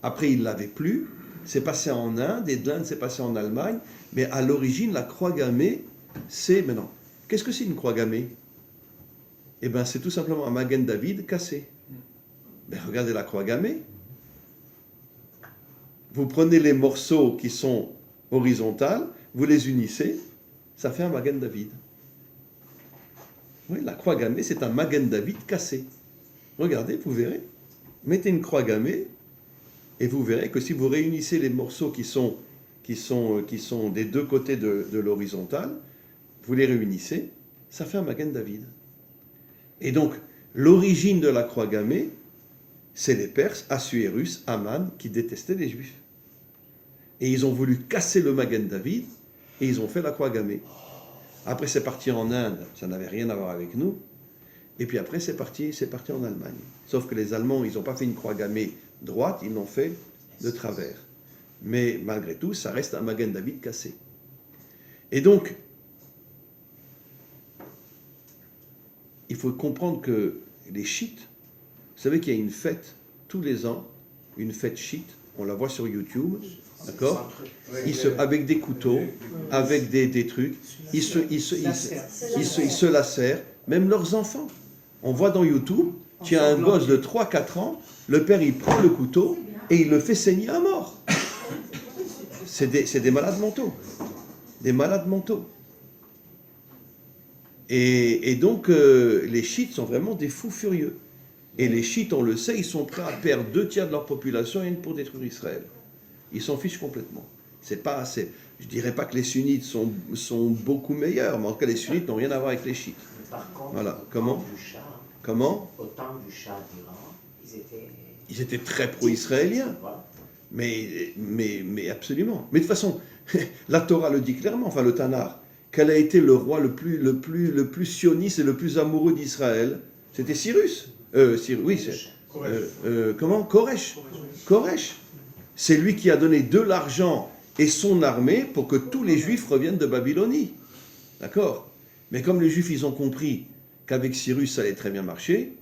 Après, ils ne l'avaient plus. C'est passé en Inde, et de l'Inde, c'est passé en Allemagne. Mais à l'origine, la croix gammée, c'est... Maintenant, qu'est-ce que c'est une croix gammée? Eh bien, c'est tout simplement un Magen David cassé. Ben, regardez la croix gammée. Vous prenez les morceaux qui sont horizontales, vous les unissez, ça fait un Magen David. Oui, la croix gammée, c'est un Magen David cassé. Regardez, vous verrez. Mettez une croix gammée et vous verrez que si vous réunissez les morceaux qui sont des deux côtés de l'horizontale, vous les réunissez, ça fait un Magen David. Et donc, l'origine de la croix gammée, c'est les Perses, Assuérus, Aman, qui détestaient les Juifs. Et ils ont voulu casser le Magen David et ils ont fait la croix gammée. Après, c'est parti en Inde, ça n'avait rien à voir avec nous. Et puis après, c'est parti en Allemagne. Sauf que les Allemands, ils n'ont pas fait une croix gammée droite, ils l'ont fait de travers. Mais malgré tout, ça reste un Magen David cassé. Et donc, il faut comprendre que les chiites, vous savez qu'il y a une fête tous les ans, une fête chiite, on la voit sur YouTube, d'accord ? Avec des couteaux, avec des trucs, ils se lacèrent, même leurs enfants. On voit dans YouTube, tu as un gosse de 3-4 ans, le père il prend le couteau et il le fait saigner à mort. C'est des malades mentaux. Des malades mentaux. Et donc, les chiites sont vraiment des fous furieux. Et les chiites, on le sait, ils sont prêts à perdre 2/3 de leur population pour détruire Israël. Ils s'en fichent complètement. C'est pas assez. Je dirais pas que les sunnites sont beaucoup meilleurs, mais en tout cas, les sunnites n'ont rien à voir avec les chiites. Par contre, Voilà. Comment ? Au temps du Shah d'Iran, ils étaient très pro-israéliens. Voilà. Mais absolument. Mais de toute façon, la Torah le dit clairement, enfin le Tanar, quel a été le roi le plus sioniste et le plus amoureux d'Israël ? C'était Cyrus. Comment ? Koresh. Koresh. C'est lui qui a donné de l'argent et son armée pour que tous les Juifs reviennent de Babylonie. D'accord ? Mais comme les Juifs, ils ont compris qu'avec Cyrus, ça allait très bien marcher,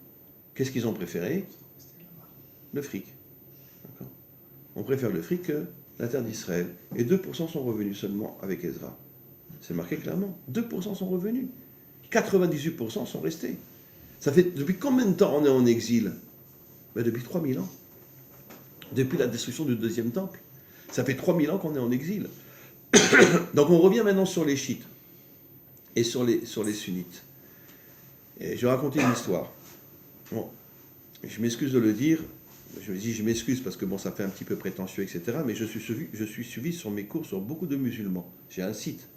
qu'est-ce qu'ils ont préféré ? Le fric. D'accord ? On préfère le fric que la terre d'Israël. Et 2% sont revenus seulement avec Ezra. C'est marqué clairement. 2% sont revenus. 98% sont restés. Ça fait depuis combien de temps on est en exil ? Ben depuis 3000 ans. Depuis la destruction du deuxième temple. Ça fait 3000 ans qu'on est en exil. Donc on revient maintenant sur les chiites et sur les sunnites. Et je vais raconter une histoire. Bon, je m'excuse de le dire. Je m'excuse parce que bon, ça fait un petit peu prétentieux, etc. Mais je suis suivi sur mes cours sur beaucoup de musulmans. J'ai un site,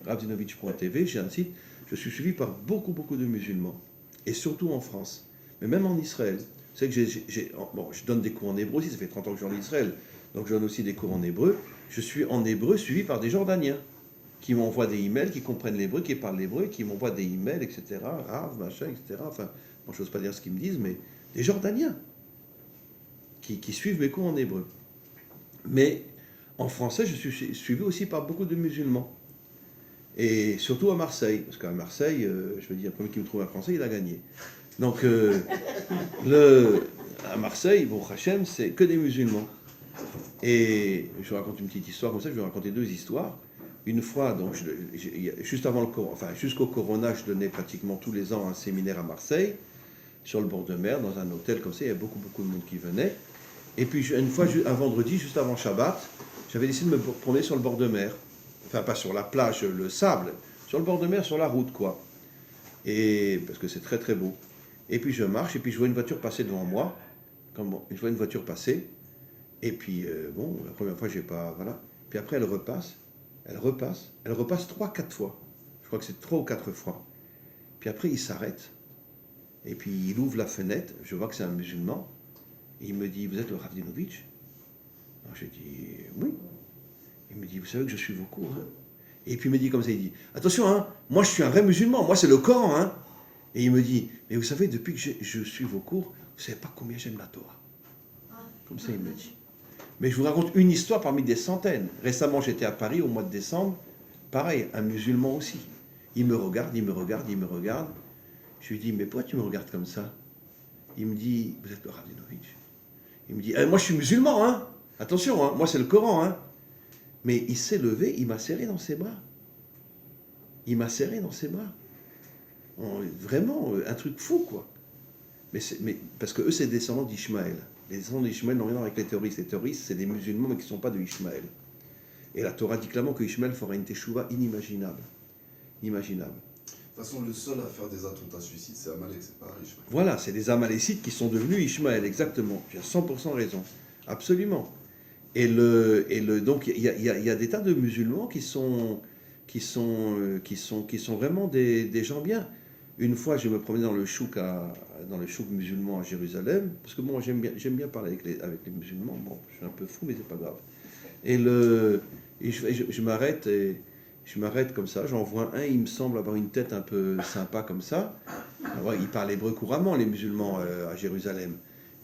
ravdinovich.tv, j'ai un site. Je suis suivi par beaucoup de musulmans. Et surtout en France. Mais même en Israël. C'est que je donne des cours en hébreu aussi, ça fait 30 ans que je suis en Israël. Donc je donne aussi des cours en hébreu. Je suis en hébreu suivi par des Jordaniens qui m'envoient des emails, qui comprennent l'hébreu, qui parlent l'hébreu, qui m'envoient des emails, etc. Rav, machin, etc. Enfin, bon, je n'ose pas dire ce qu'ils me disent, mais des Jordaniens qui suivent mes cours en hébreu. Mais en français, je suis suivi aussi par beaucoup de musulmans. Et surtout à Marseille, parce qu'à Marseille, je veux dire, le premier qui me trouve un français, il a gagné. Donc, à Marseille, bon, Hachem, c'est que des musulmans. Et je vous raconte une petite histoire comme ça, je vais vous raconter 2 histoires. Une fois, donc, juste avant jusqu'au Corona, je donnais pratiquement tous les ans un séminaire à Marseille, sur le bord de mer, dans un hôtel comme ça, il y avait beaucoup de monde qui venait. Et puis, une fois, un vendredi, juste avant Shabbat, j'avais décidé de me promener sur le bord de mer. Enfin, pas sur la plage, le sable, sur le bord de mer, sur la route, quoi. Et, parce que c'est très, très beau. Et puis, je marche, et puis je vois une voiture passer devant moi. Je vois une voiture passer. Et puis, bon, la première fois, j'ai pas... Voilà. Puis après, elle repasse 3-4 fois. Je crois que c'est 3 ou 4 fois. Puis après, il s'arrête. Et puis, il ouvre la fenêtre. Je vois que c'est un musulman. Et il me dit, vous êtes le Ravdinovich ? Alors, je dis, oui. Il me dit, vous savez que je suis vos cours, hein ? Et puis il me dit comme ça, il dit, attention, hein, moi je suis un vrai musulman, moi c'est le Coran, hein. Et il me dit, mais vous savez, depuis que je suis vos cours, vous ne savez pas combien j'aime la Torah. Comme ça il me dit. Mais je vous raconte une histoire parmi des centaines. Récemment, j'étais à Paris au mois de décembre, pareil, un musulman aussi. Il me regarde. Je lui dis, mais pourquoi tu me regardes comme ça ? Il me dit, vous êtes le Ravdinovich. Il me dit, moi je suis musulman, hein. Attention, hein, moi c'est le Coran, hein. Mais il s'est levé, il m'a serré dans ses bras. Vraiment, un truc fou, quoi. Mais parce que eux, c'est des descendants d'Ishmaël. Les descendants d'Ishmaël n'ont rien à voir avec les terroristes. Les terroristes, c'est des musulmans, mais qui ne sont pas de Ishmaël. Et la Torah dit clairement que Ishmaël fera une teshuva inimaginable. Inimaginable. De toute façon, le seul à faire des attentats suicides, c'est Amalek, c'est pas Ishmaël. Voilà, c'est des Amalécites qui sont devenus Ishmaël, exactement. Tu as 100% raison. Absolument. Donc, il y a des tas de musulmans qui sont vraiment des gens bien. Une fois, je me promenais dans le chouk musulman à Jérusalem, parce que bon, j'aime bien parler avec les musulmans. Bon, je suis un peu fou, mais c'est pas grave. Et je m'arrête comme ça. J'en vois un, il me semble avoir une tête un peu sympa comme ça. Alors, il parle hébreu couramment, les musulmans à Jérusalem.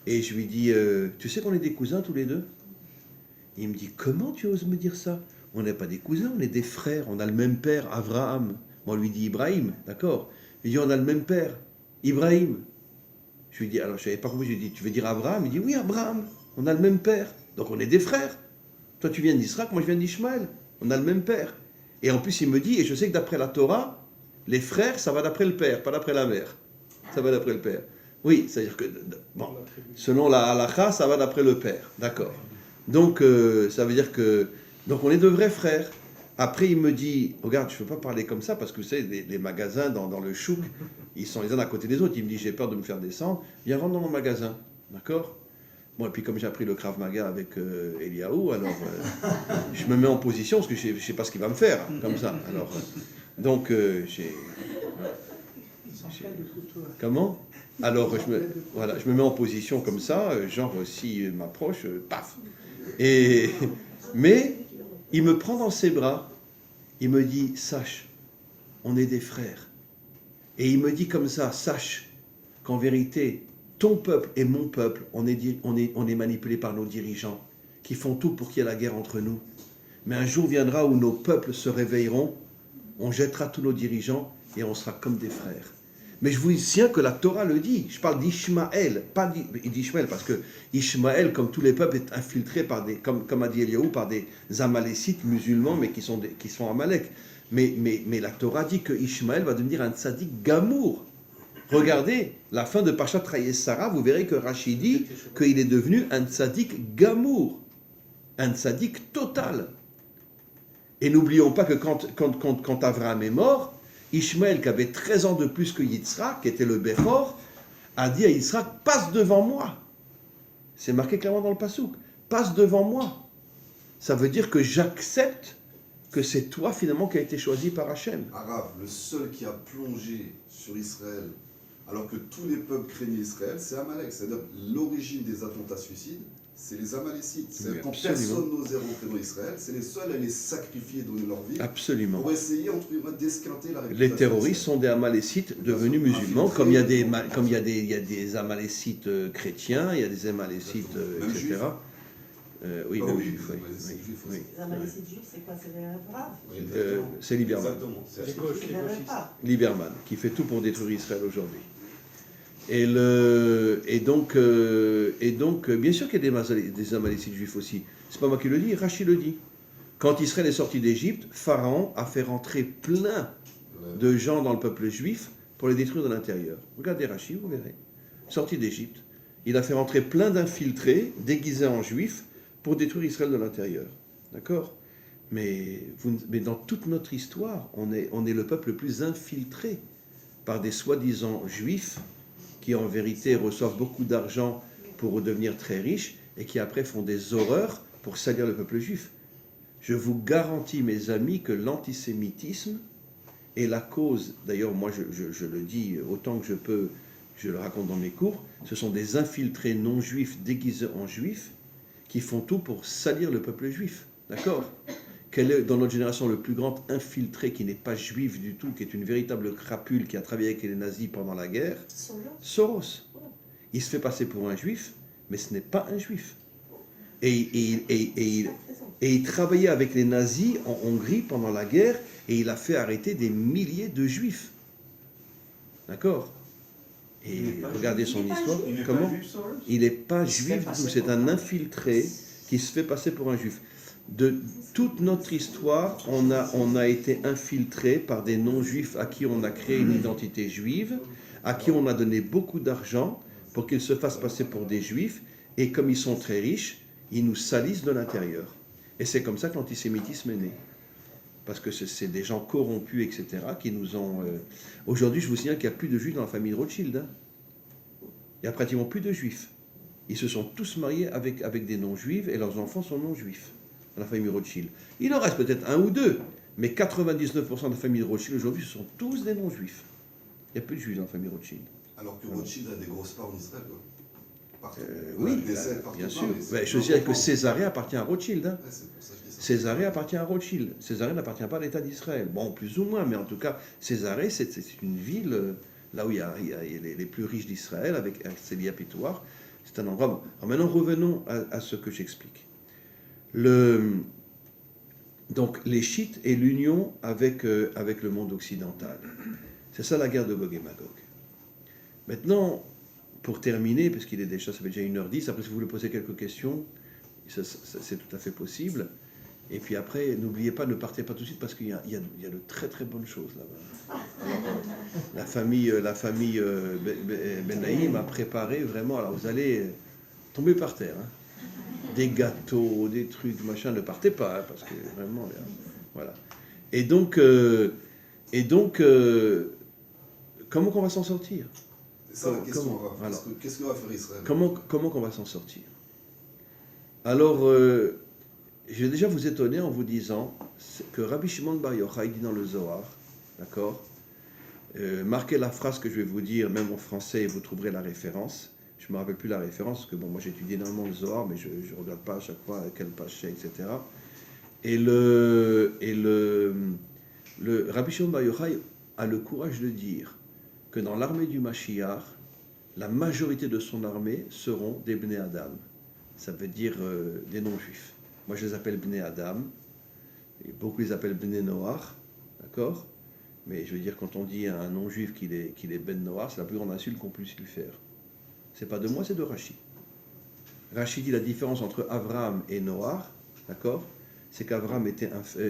Et je lui dis, tu sais qu'on est des cousins tous les deux? Il me dit, comment tu oses me dire ça? On n'est pas des cousins, on est des frères, on a le même père, Abraham. Moi, on lui dit Ibrahim, d'accord? Il dit, on a le même père, Ibrahim. Je lui dis, alors je savais pas compris, je lui dis, tu veux dire Abraham? Il dit, oui, Abraham, on a le même père, donc on est des frères. Toi, tu viens d'Israël, moi je viens d'Ishmaël, on a le même père. Et en plus, il me dit, et je sais que d'après la Torah, les frères, ça va d'après le père, pas d'après la mère. Ça va d'après le père. Oui, c'est-à-dire que, bon, selon la halakha, ça va d'après le père, d'accord. Donc, ça veut dire que, donc on est de vrais frères. Après, il me dit, regarde, je ne peux pas parler comme ça, parce que vous savez, les magasins dans le chouk, ils sont les uns à côté des autres. Il me dit, j'ai peur de me faire descendre, viens rentre dans mon magasin, d'accord? Bon, et puis comme j'ai appris le Krav Maga avec Eliaou, alors je me mets en position, parce que je ne sais pas ce qu'il va me faire, comme ça. Alors, donc, comment? Alors, je me mets en position comme ça, genre, s'il m'approche, paf. Mais, il me prend dans ses bras, il me dit, sache, on est des frères. Et il me dit comme ça, sache qu'en vérité, ton peuple et mon peuple, on est manipulé par nos dirigeants, qui font tout pour qu'il y ait la guerre entre nous. Mais un jour viendra où nos peuples se réveilleront, on jettera tous nos dirigeants et on sera comme des frères. Mais je vous tiens que la Torah le dit. Je parle d'Ishmaël, pas d'Ishmaël, parce que Ishmaël, comme tous les peuples, est infiltré par comme a dit Eliaou, par des Amalécites musulmans, mais qui sont Amalek. Mais la Torah dit que Ishmaël va devenir un tzaddik gamour. Regardez la fin de Parashat Sarah, vous verrez que Rachid dit qu'il est devenu un tzaddik gamour, un tzaddik total. Et n'oublions pas que quand Abraham est mort, Ishmaël, qui avait 13 ans de plus que Yitzhak, qui était le Béchor, a dit à Yitzhak, passe devant moi. C'est marqué clairement dans le Passouk, passe devant moi. Ça veut dire que j'accepte que c'est toi finalement qui as été choisi par Hachem. Arabe, le seul qui a plongé sur Israël, alors que tous les peuples craignaient Israël, c'est Amalek. C'est-à-dire l'origine des attentats suicides, c'est les Amalécites. C'est-à-dire quand personne n'osait rentrer dans Israël, c'est les seuls à les sacrifier et donner leur vie. Absolument. Pour essayer, entre guillemets, d'esquinter la réputation. Les terroristes sont des Amalécites devenus musulmans, comme il y a des Amalécites chrétiens, il y a des Amalécites, etc. Oui, même juifs, oui. Les Amalécites juifs, c'est quoi? C'est les braves? C'est Lieberman. Exactement. Les gauches, les gauchistes. Lieberman, qui fait tout pour détruire Israël aujourd'hui. Et donc, bien sûr qu'il y a des Amalécites juifs aussi. C'est pas moi qui le dis, Rachid le dit. Quand Israël est sorti d'Égypte, Pharaon a fait rentrer plein de gens dans le peuple juif pour les détruire de l'intérieur. Regardez Rachid, vous verrez. Sorti d'Égypte, il a fait rentrer plein d'infiltrés déguisés en juifs pour détruire Israël de l'intérieur. D'accord? Mais dans toute notre histoire, on est le peuple le plus infiltré par des soi-disant juifs qui en vérité reçoivent beaucoup d'argent pour devenir très riches et qui après font des horreurs pour salir le peuple juif. Je vous garantis, mes amis, que l'antisémitisme est la cause, d'ailleurs moi je le dis autant que je peux, je le raconte dans mes cours, ce sont des infiltrés non juifs déguisés en juifs qui font tout pour salir le peuple juif. D'accord? Quel est dans notre génération le plus grand infiltré qui n'est pas juif du tout, qui est une véritable crapule qui a travaillé avec les nazis pendant la guerre? Soros. Il se fait passer pour un juif, mais ce n'est pas un juif. Et il travaillait avec les nazis en Hongrie pendant la guerre et il a fait arrêter des milliers de juifs. D'accord? Et regardez son histoire. Comment? Il n'est pas juif du tout. C'est un infiltré qui se fait passer pour un juif. de toute notre histoire, on a été infiltré par des non-juifs à qui on a créé une identité juive, à qui on a donné beaucoup d'argent pour qu'ils se fassent passer pour des juifs, et comme ils sont très riches, ils nous salissent de l'intérieur. Et c'est comme ça que l'antisémitisme est né. Parce que c'est des gens corrompus, etc., qui nous ont... Aujourd'hui, je vous signale qu'il n'y a plus de juifs dans la famille Rothschild. Hein. Il n'y a pratiquement plus de juifs. Ils se sont tous mariés avec des non-juifs, et leurs enfants sont non-juifs, dans la famille Rothschild. Il en reste peut-être un ou deux, mais 99% de la famille Rothschild, aujourd'hui, ce sont tous des non-juifs. Il n'y a plus de juifs dans la famille Rothschild. Alors que Rothschild a des grosses parts en Israël, quoi. Partout. Oui, partout, bien sûr. mais Je dirais que Césarée appartient à Rothschild. Hein. Ouais, c'est pour ça que je dis ça. Césarée appartient à Rothschild. Césarée n'appartient pas à l'État d'Israël. Bon, plus ou moins, mais en tout cas, Césarée, c'est une ville là où il y a les plus riches d'Israël, avec ses liens pétoires. C'est un endroit. Alors maintenant, revenons à ce que j'explique. Donc, les chiites et l'union avec le monde occidental. C'est ça la guerre de Gog et Magog. Maintenant, pour terminer, parce qu'il est déjà, ça fait déjà 1h10, après si vous voulez poser quelques questions, c'est tout à fait possible. Et puis après, n'oubliez pas, ne partez pas tout de suite, parce qu'il y a de très très bonnes choses là-bas. Alors, la famille Ben Naïm a préparé vraiment, alors vous allez tomber par terre. Hein. Des gâteaux, des trucs, machin, ne partez pas, hein, parce que vraiment, voilà. Et donc comment qu'on va s'en sortir? C'est ça la question. Alors, qu'est-ce que va faire Israël? Comment qu'on va s'en sortir? Alors, je vais déjà vous étonner en vous disant que Rabbi Shimon Bar Yochai dit dans le Zohar, d'accord, marquez la phrase que je vais vous dire, même en français, et vous trouverez la référence. Je ne me rappelle plus la référence, parce que bon, moi j'étudie énormément le Zohar, mais je ne regarde pas à chaque fois à quelle page c'est, etc. Et le Rabbi Shimon Bar Yochai a le courage de dire que dans l'armée du Mashiach, la majorité de son armée seront des Bnei Adam. Ça veut dire des non-juifs. Moi, je les appelle Bnei Adam, et beaucoup les appellent Bnei Noach, d'accord? Mais je veux dire, quand on dit à un non-juif qu'il est Ben Noach, c'est la plus grande insulte qu'on puisse lui faire. C'est pas de moi, c'est de Rashi. Rashi dit la différence entre Abraham et Noach, d'accord? C'est qu'Abraham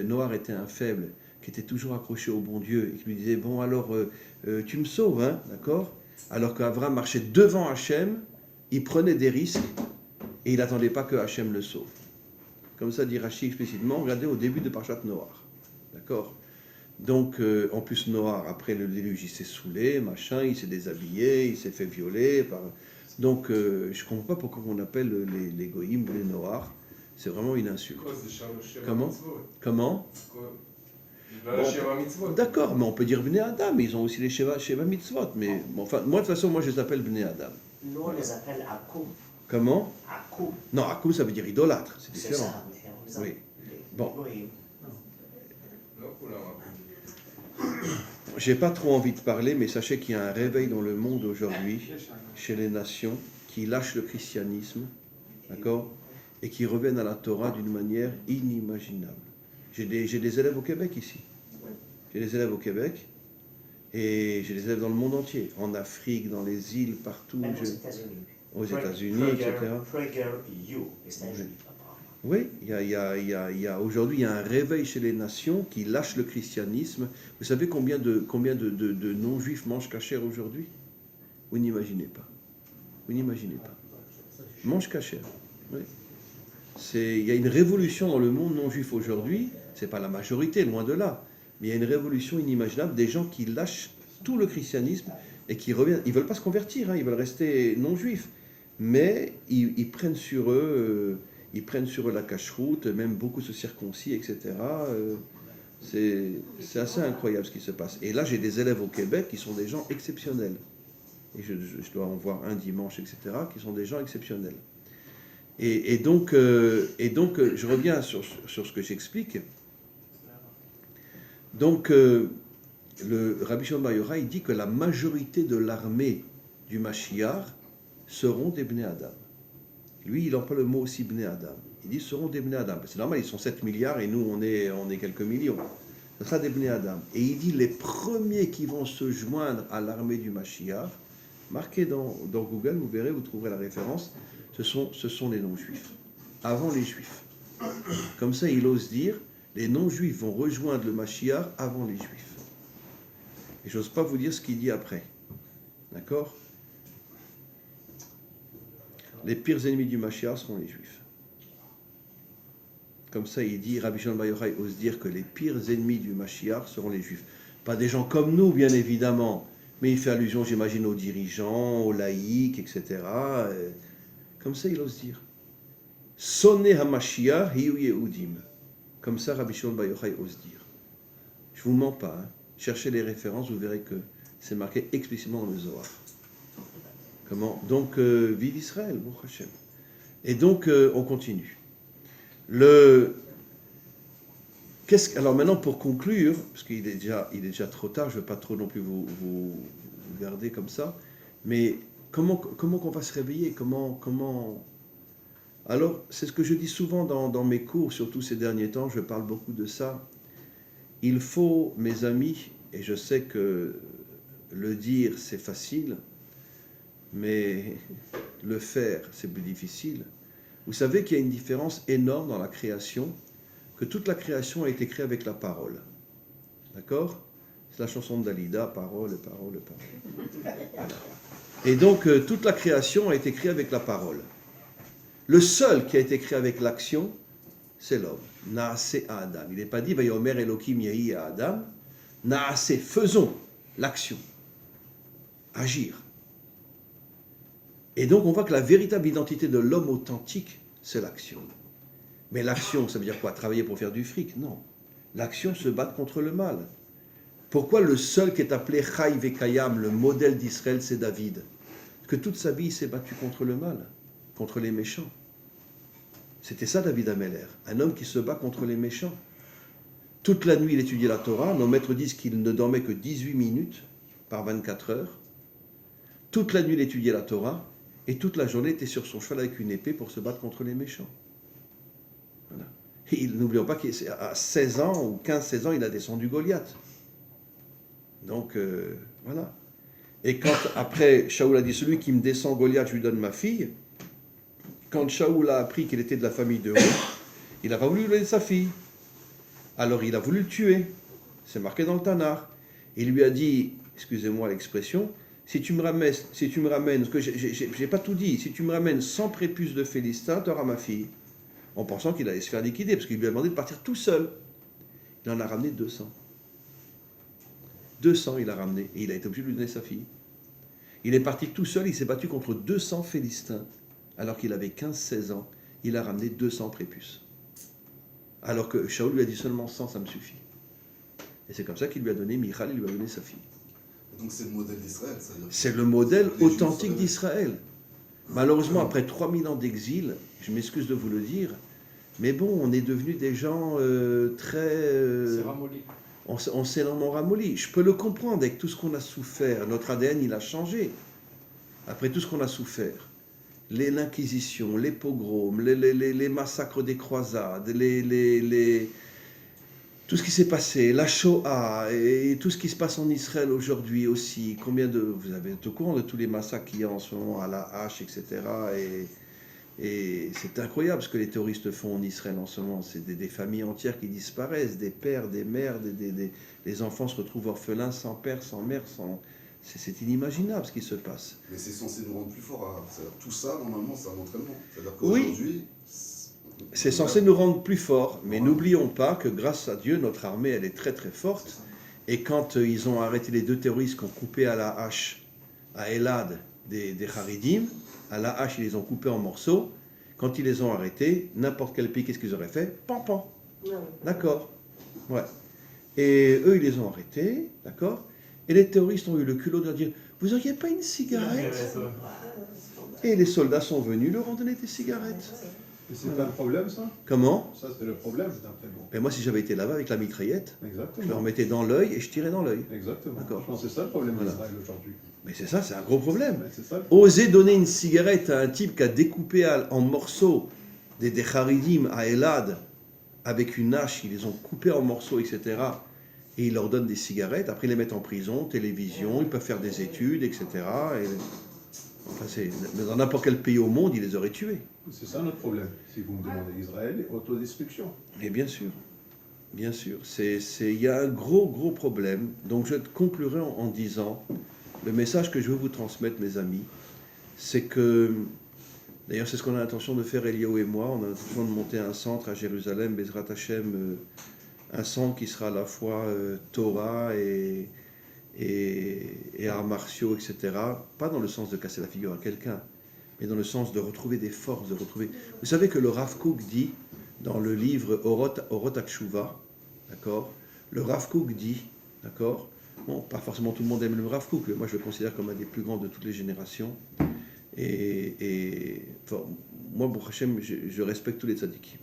Noach était un faible, qui était toujours accroché au bon Dieu, et qui lui disait, bon alors, tu me sauves, hein, d'accord? Alors qu'Abraham marchait devant Hachem, il prenait des risques, et il n'attendait pas que Hachem le sauve. Comme ça dit Rashi explicitement, regardez au début de Parashat Noach, d'accord? Donc, en plus, Noach, après le déluge, il s'est saoulé, machin, il s'est déshabillé, il s'est fait violer. Donc, je ne comprends pas pourquoi on appelle les goïms les Noirs. C'est vraiment une insulte. Comment bon, d'accord, mais on peut dire Bnei Adam, mais ils ont aussi les Sheva Mitzvot. Mais bon, enfin, moi, de toute façon, moi, je les appelle Bnei Adam. Nous, on les appelle Akoum. Comment? Akoum. Non, Akoum, ça veut dire idolâtre, c'est C'est différent. ça, mais on les Oui. appelle Bon. Goïm. J'ai pas trop envie de parler, mais sachez qu'il y a un réveil dans le monde aujourd'hui, chez les nations, qui lâchent le christianisme, d'accord, et qui reviennent à la Torah d'une manière inimaginable. J'ai des élèves au Québec ici. J'ai des élèves au Québec, et j'ai des élèves dans le monde entier, en Afrique, dans les îles, partout. Même aux États-Unis. Aux États-Unis, etc. PragerU, c'est un juif. Oui, aujourd'hui, il y a un réveil chez les nations qui lâchent le christianisme. Vous savez combien de non-juifs mangent kasher aujourd'hui? Vous n'imaginez pas. Vous n'imaginez pas. Mangent kasher. Oui. Il y a une révolution dans le monde non-juif aujourd'hui. Ce n'est pas la majorité, loin de là. Mais il y a une révolution inimaginable des gens qui lâchent tout le christianisme et qui reviennent. Ils ne veulent pas se convertir, hein, ils veulent rester non-juifs. Mais ils prennent sur eux... Ils prennent sur eux la cache-route, même beaucoup se circoncis, etc. C'est assez incroyable ce qui se passe. Et là, j'ai des élèves au Québec qui sont des gens exceptionnels. Et je dois en voir un dimanche, etc., qui sont des gens exceptionnels. Et donc, je reviens sur ce que j'explique. Donc, le Rabbi Shimon Bar Yochai dit que la majorité de l'armée du Mashiach seront des Bnei Adam. Lui, il emploie le mot aussi Bnei Adam. Il dit, ce seront des Bnei Adam. C'est normal, ils sont 7 milliards et nous, on est quelques millions. Ce sera des Bnei Adam. Et il dit, les premiers qui vont se joindre à l'armée du Mashiach, marquez dans Google, vous verrez, vous trouverez la référence, ce sont les non-juifs. Avant les juifs. Comme ça, il ose dire, les non-juifs vont rejoindre le Mashiach avant les juifs. Et j'ose pas vous dire ce qu'il dit après. D'accord? Les pires ennemis du Mashiach seront les juifs. Comme ça, il dit, Rabbi Shimon Bar Yochai ose dire que les pires ennemis du Mashiach seront les juifs. Pas des gens comme nous, bien évidemment, mais il fait allusion, j'imagine, aux dirigeants, aux laïcs, etc. Comme ça, il ose dire. Sonné HaMashiach hiu Yehudim. Comme ça, Rabbi Shimon Bar Yochai ose dire. Je ne vous mens pas, hein. Cherchez les références, vous verrez que c'est marqué explicitement dans le Zohar. Comment? Donc, vive Israël, Baruch Hashem. Et donc, on continue. Alors maintenant, pour conclure, parce qu'il est déjà trop tard, je ne veux pas trop non plus vous garder comme ça, mais comment qu'on va se réveiller? Alors, c'est ce que je dis souvent dans mes cours, surtout ces derniers temps, je parle beaucoup de ça. Il faut, mes amis, et je sais que le dire, c'est facile, mais le faire, c'est plus difficile. Vous savez qu'il y a une différence énorme dans la création, que toute la création a été créée avec la parole. D'accord? C'est la chanson de Dalida, parole, parole, parole. Et donc, toute la création a été créée avec la parole. Le seul qui a été créé avec l'action, c'est l'homme. Naase à Adam. Il n'est pas dit, Vayomer Elohim Yehi à Adam. Naase, faisons l'action. Agir. Et donc, on voit que la véritable identité de l'homme authentique, c'est l'action. Mais l'action, ça veut dire quoi? Travailler pour faire du fric? Non. L'action, se battre contre le mal. Pourquoi le seul qui est appelé Chai Vekayam, le modèle d'Israël, c'est David? Parce que toute sa vie, il s'est battu contre le mal, contre les méchants. C'était ça David Ameller, un homme qui se bat contre les méchants. Toute la nuit, il étudiait la Torah. Nos maîtres disent qu'il ne dormait que 18 minutes par 24 heures. Toute la nuit, il étudiait la Torah. Et toute la journée, il était sur son cheval avec une épée pour se battre contre les méchants. Voilà. Et n'oublions pas qu'à 16 ans ou 15-16 ans, il a descendu Goliath. Donc, voilà. Et quand, après, Shaoul a dit, celui qui me descend Goliath, je lui donne ma fille. Quand Shaoul a appris qu'il était de la famille de Ruth, il n'a pas voulu lui donner sa fille. Alors, il a voulu le tuer. C'est marqué dans le Tanakh. Il lui a dit, excusez-moi l'expression, si tu me ramènes, parce que j'ai pas tout dit, si tu me ramènes 100 prépuces de Philistins, tu auras ma fille. En pensant qu'il allait se faire liquider, parce qu'il lui a demandé de partir tout seul. Il en a ramené 200. 200 il a ramené, et il a été obligé de lui donner sa fille. Il est parti tout seul, il s'est battu contre 200 Philistins, alors qu'il avait 15-16 ans. Il a ramené 200 prépuces. Alors que Shaoul lui a dit seulement 100, ça me suffit. Et c'est comme ça qu'il lui a donné Michal, il lui a donné sa fille. Donc c'est le modèle d'Israël, c'est le modèle authentique d'Israël. Malheureusement, après 3000 ans d'exil, je m'excuse de vous le dire, mais bon, on est devenus des gens très... C'est ramolli. On s'est énormément ramolli. Je peux le comprendre avec tout ce qu'on a souffert. Notre ADN, il a changé. Après tout ce qu'on a souffert. L'Inquisition, les pogroms, les massacres des croisades, tout ce qui s'est passé, la Shoah, et tout ce qui se passe en Israël aujourd'hui aussi. Vous avez été au courant de tous les massacres qu'il y a en ce moment à la hache, etc. Et c'est incroyable ce que les terroristes font en Israël en ce moment. C'est des familles entières qui disparaissent, des pères, des mères, les enfants se retrouvent orphelins, sans père, sans mère, c'est inimaginable ce qui se passe. Mais c'est censé nous rendre plus forts. Tout ça, normalement, c'est un entraînement. C'est-à-dire qu'aujourd'hui... C'est censé nous rendre plus forts, mais n'oublions pas que grâce à Dieu, notre armée, elle est très très forte. Et quand ils ont arrêté les 2 terroristes qui ont coupé à la hache, à Elad, des Haridim, à la hache, ils les ont coupés en morceaux. Quand ils les ont arrêtés, n'importe quel pays, qu'est-ce qu'ils auraient fait? Pan. D'accord. Ouais. Et eux, ils les ont arrêtés, d'accord. Et les terroristes ont eu le culot de leur dire, vous n'auriez pas une cigarette? Et les soldats sont venus, leur ont donné des cigarettes. Et c'est pas le problème, ça? Comment? Ça, c'est le problème, c'est un très bon. Mais moi, si j'avais été là-bas avec la mitraillette, Exactement. je leur mettais dans l'œil et je tirais dans l'œil. Exactement. D'accord. Je pense que c'est ça le problème Voilà. d'Israël aujourd'hui. Mais c'est ça, c'est un gros problème. Mais c'est ça le problème. Oser donner une cigarette à un type qui a découpé en morceaux des Haridim à Elad avec une hache, ils les ont coupés en morceaux, etc. Et ils leur donnent des cigarettes, après ils les mettent en prison, télévision, ils peuvent faire des études, etc. Enfin, mais dans n'importe quel pays au monde, ils les auraient tués. C'est ça notre problème. Si vous me demandez Israël, autodestruction. Et bien sûr. Bien sûr. Il y a un gros problème. Donc je conclurai en disant, le message que je veux vous transmettre, mes amis, c'est que, d'ailleurs c'est ce qu'on a l'intention de faire, Eliaou et moi, on a l'intention de monter un centre à Jérusalem, Bezrat Hashem, un centre qui sera à la fois Torah et arts martiaux, etc. Pas dans le sens de casser la figure à quelqu'un, mais dans le sens de retrouver des forces, de retrouver... Vous savez que le Rav Kook dit, dans le livre Orot HaTshuva, d'accord, le Rav Kook dit, d'accord, bon, pas forcément tout le monde aime le Rav Kook, mais moi je le considère comme un des plus grands de toutes les générations, enfin, moi, Baruch Hashem, je respecte tous les tzadikim,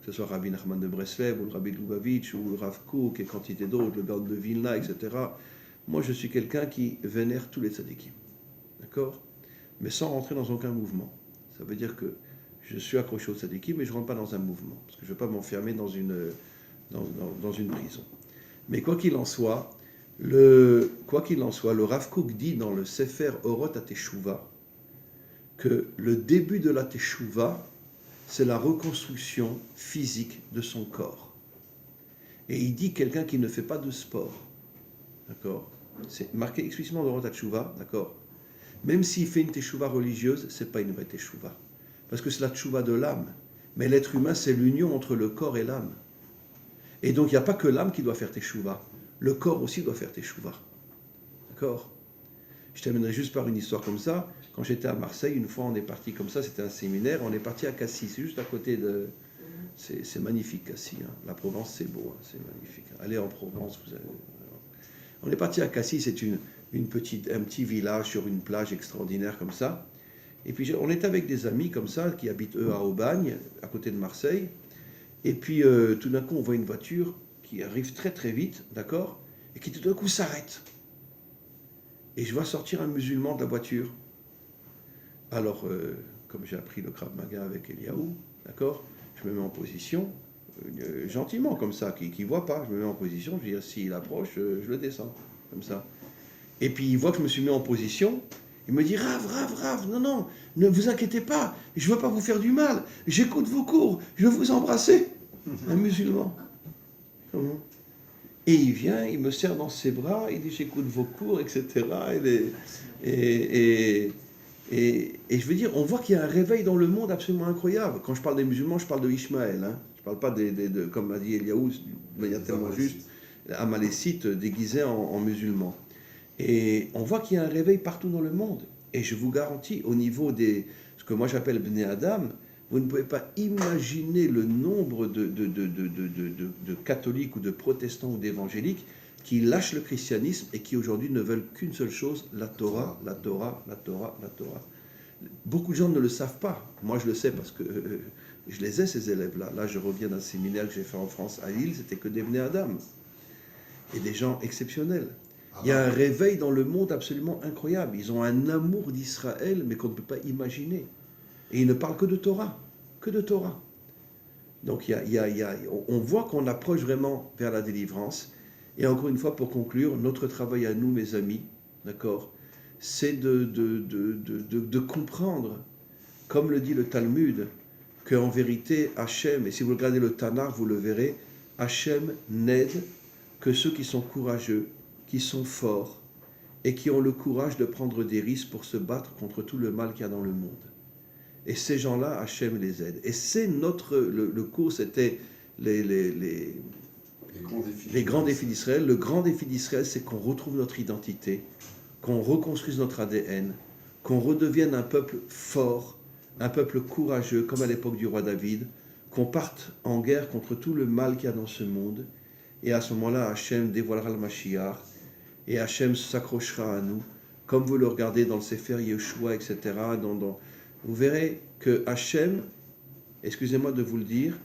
que ce soit Rabbi Nachman de Breslev, ou le Rabbi Lubavitch, ou le Rav Kook, et quantité d'autres, le Gaon de Vilna, etc. Moi, je suis quelqu'un qui vénère tous les tzadikim, d'accord, mais sans rentrer dans aucun mouvement. Ça veut dire que je suis accroché aux tzadikim, mais je ne rentre pas dans un mouvement, parce que je ne veux pas m'enfermer dans une prison. Mais quoi qu'il en soit, le Rav Kook dit dans le Sefer Orot HaTeshuva que le début de la Teshuva, c'est la reconstruction physique de son corps. Et il dit quelqu'un qui ne fait pas de sport, d'accord, c'est marqué explicitement dans Orot HaTeshuva, d'accord, même s'il fait une teshuva religieuse, ce n'est pas une vraie teshuva. Parce que c'est la teshuva de l'âme. Mais l'être humain, c'est l'union entre le corps et l'âme. Et donc, il n'y a pas que l'âme qui doit faire teshuva. Le corps aussi doit faire teshuva. D'accord? Je terminerai juste par une histoire comme ça. Quand j'étais à Marseille, une fois, on est parti comme ça, c'était un séminaire, on est parti à Cassis, c'est juste à côté de... C'est magnifique, Cassis. Hein. La Provence, c'est beau, hein, c'est magnifique. Allez en Provence, vous allez... On est parti à Cassis, c'est un petit village sur une plage extraordinaire comme ça. Et puis on est avec des amis comme ça, qui habitent eux à Aubagne, à côté de Marseille. Et puis tout d'un coup, on voit une voiture qui arrive très très vite, d'accord, et qui tout d'un coup s'arrête. Et je vois sortir un musulman de la voiture. Alors, comme j'ai appris le Krav Maga avec Eliaou, d'accord, je me mets en position, gentiment comme ça, qui ne voit pas, je me mets en position, je veux dire, s'il approche, je le descends, comme ça. Et puis il voit que je me suis mis en position, il me dit, Rav, non, ne vous inquiétez pas, je ne veux pas vous faire du mal, j'écoute vos cours, je veux vous embrasser. Un musulman. Comment? Et il vient, il me serre dans ses bras, il dit, j'écoute vos cours, etc. Et je veux dire, on voit qu'il y a un réveil dans le monde absolument incroyable. Quand je parle des musulmans, je parle de Ishmaël. Hein. Je ne parle pas comme a dit Eliaou, de manière tellement juste, amalécites déguisés en musulmans. Et on voit qu'il y a un réveil partout dans le monde. Et je vous garantis, au niveau ce que moi j'appelle Bnei Adam, vous ne pouvez pas imaginer le nombre de catholiques ou de protestants ou d'évangéliques qui lâchent le christianisme et qui aujourd'hui ne veulent qu'une seule chose, la Torah, la Torah, la Torah, la Torah. Beaucoup de gens ne le savent pas. Moi, je le sais parce que je les ai, ces élèves-là. Là, je reviens d'un séminaire que j'ai fait en France à Lille, c'était que des Bnei Adam. Et des gens exceptionnels. Il y a un réveil dans le monde absolument incroyable. Ils ont un amour d'Israël, mais qu'on ne peut pas imaginer. Et ils ne parlent que de Torah. Que de Torah. Donc, on voit qu'on approche vraiment vers la délivrance. Et encore une fois, pour conclure, notre travail à nous, mes amis, d'accord, c'est de comprendre, comme le dit le Talmud, qu'en vérité, Hachem, et si vous regardez le Tanakh, vous le verrez, Hachem n'aide que ceux qui sont courageux, qui sont forts, et qui ont le courage de prendre des risques pour se battre contre tout le mal qu'il y a dans le monde. Et ces gens-là, Hachem les aide. Et c'est le cours, c'était les grands défis d'Israël. Le grand défi d'Israël, c'est qu'on retrouve notre identité, qu'on reconstruise notre ADN, qu'on redevienne un peuple fort, un peuple courageux, comme à l'époque du roi David, qu'on parte en guerre contre tout le mal qu'il y a dans ce monde. Et à ce moment-là, Hachem dévoilera le Mashiach, et Hachem s'accrochera à nous, comme vous le regardez dans le Sefer Yeshua, etc. Vous verrez que Hachem, excusez-moi de vous le dire,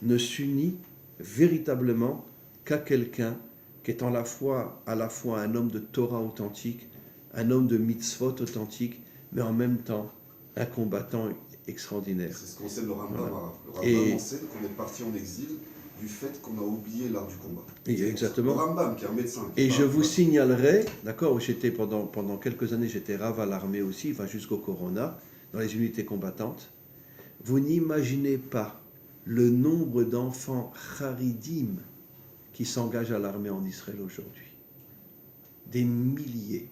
ne s'unit véritablement qu'à quelqu'un qui est à la fois un homme de Torah authentique, un homme de mitzvot authentique, mais en même temps un combattant extraordinaire. C'est ce qu'enseigne le Rambam. Voilà. Le Rambam enseigne qu'on est parti en exil du fait qu'on a oublié l'art du combat. Exactement. Le Rambam, qui est un médecin. Et je vous signalerai, d'accord, j'étais pendant quelques années, j'étais rave à l'armée aussi, enfin jusqu'au Corona, dans les unités combattantes. Vous n'imaginez pas le nombre d'enfants charidim qui s'engagent à l'armée en Israël aujourd'hui. Des milliers.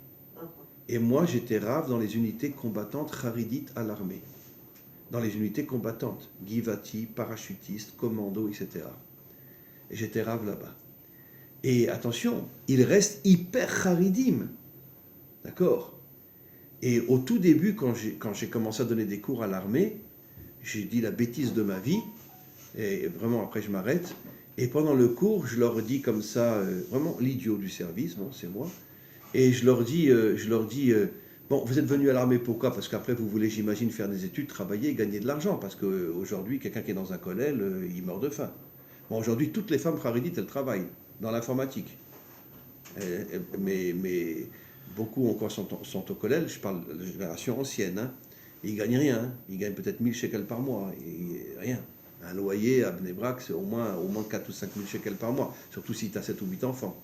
Et moi, j'étais rave dans les unités combattantes charidites à l'armée. Dans les unités combattantes, Givati, parachutiste, commando, etc. Et j'étais rave là-bas. Et attention, il reste hyper charidim. D'accord? Et au tout début, quand j'ai commencé à donner des cours à l'armée, j'ai dit la bêtise de ma vie, et vraiment après je m'arrête, et pendant le cours, je leur dis comme ça, vraiment l'idiot du service, bon c'est moi, et je leur dis, bon vous êtes venus à l'armée pourquoi? Parce qu'après vous voulez, j'imagine, faire des études, travailler, gagner de l'argent, parce qu'aujourd'hui, quelqu'un qui est dans un collège, il meurt de faim. Bon, aujourd'hui, toutes les femmes charidites, elles travaillent dans l'informatique. Mais beaucoup encore sont au collège, je parle de la génération ancienne, hein. Ils ne gagnent rien, hein. Ils gagnent peut-être 1000 shekels par mois, et rien. Un loyer à Bnei Brak, c'est au moins 4 ou 5 000 shekels par mois, surtout si tu as 7 ou 8 enfants.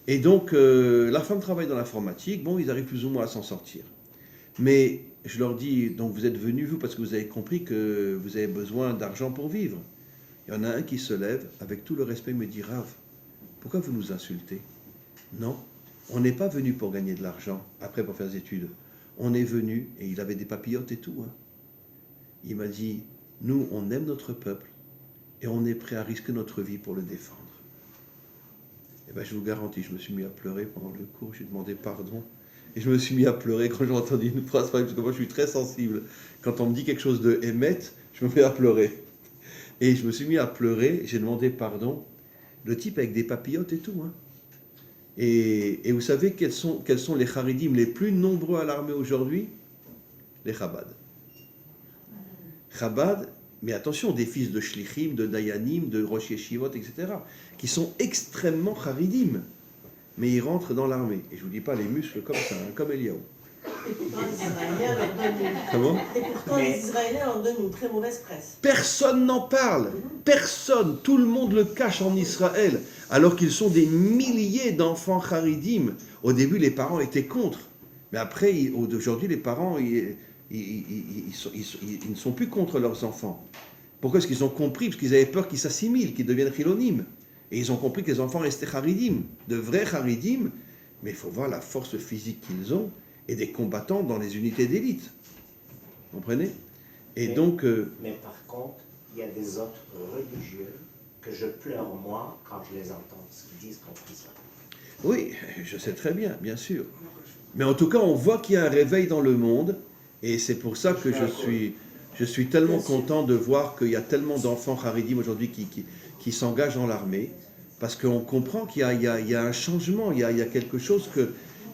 Et donc, la femme travaille dans l'informatique, bon, ils arrivent plus ou moins à s'en sortir. Mais je leur dis, donc vous êtes venus, vous, parce que vous avez compris que vous avez besoin d'argent pour vivre. Il y en a un qui se lève, avec tout le respect, me dit, Rav, pourquoi vous nous insultez? Non, on n'est pas venu pour gagner de l'argent, après pour faire des études. On est venu, et il avait des papillotes et tout. Hein. Il m'a dit, nous, on aime notre peuple, et on est prêt à risquer notre vie pour le défendre. Et bien, je vous garantis, je me suis mis à pleurer pendant le cours, j'ai demandé pardon, et je me suis mis à pleurer quand j'ai entendu une phrase, parce que moi, je suis très sensible. Quand on me dit quelque chose de émette, je me mets à pleurer. Et je me suis mis à pleurer, j'ai demandé pardon. Le type avec des papillotes et tout. Hein. Et vous savez quels sont les charidim les plus nombreux à l'armée aujourd'hui? Les Chabad. Chabad, mais attention, des fils de Shlichim, de Dayanim, de Rosh Yeshivot, etc., qui sont extrêmement charidim. Mais ils rentrent dans l'armée. Et je ne vous dis pas les muscles comme ça, hein, comme Eliaou. Et pourtant, les Israéliens leur donnent Comment? Et pourtant, les Israéliens leur donnent une très mauvaise presse. Personne n'en parle. Personne. Tout le monde le cache en Israël. Alors qu'ils sont des milliers d'enfants charidim. Au début, les parents étaient contre. Mais après, aujourd'hui, les parents, ils ne sont plus contre leurs enfants. Pourquoi? Parce qu'ils ont compris, parce qu'ils avaient peur qu'ils s'assimilent, qu'ils deviennent chilonim. Et ils ont compris que les enfants restaient charidim. De vrais charidim. Mais il faut voir la force physique qu'ils ont. Et des combattants dans les unités d'élite. Vous comprenez? Et mais, donc... mais par contre, il y a des autres religieux que je pleure moi quand je les entends, ce qu'ils disent contre Israël. Oui, je sais très bien, bien sûr. Mais en tout cas, on voit qu'il y a un réveil dans le monde. Et c'est pour ça que je suis tellement content de voir qu'il y a tellement d'enfants charidim aujourd'hui qui s'engagent dans l'armée. Parce qu'on comprend qu'il y a un changement, il y a quelque chose que...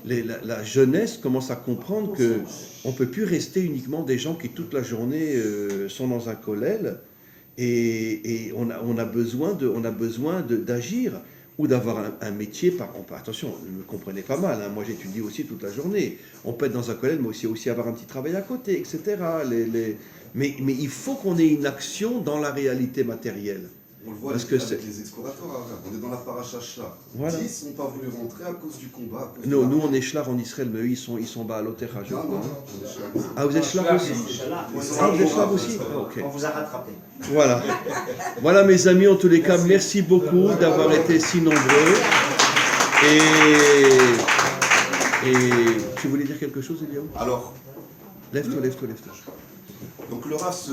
La jeunesse commence à comprendre qu'on ne peut plus rester uniquement des gens qui toute la journée sont dans un kollel et on a besoin d'agir ou d'avoir un métier. Attention, ne me comprenez pas mal, hein, moi j'étudie aussi toute la journée. On peut être dans un kollel mais aussi avoir un petit travail à côté, etc. Mais il faut qu'on ait une action dans la réalité matérielle. On le voit avec les explorateurs, on est dans la paracha Shlach. Voilà. 10 n'ont pas voulu rentrer à cause du combat. Nous on est Shlach en Israël, mais eux ils sont bas à l'Otera, je crois. Non, on est Shlach aussi. Ah, vous êtes Shlach aussi? Ah, vous êtes Shlach aussi? Ok. On vous a rattrapé. Voilà. Voilà mes amis, en tous les cas, merci beaucoup d'avoir été si nombreux. Et tu voulais dire quelque chose, Eliaou? Alors, Lève-toi. donc le Rav se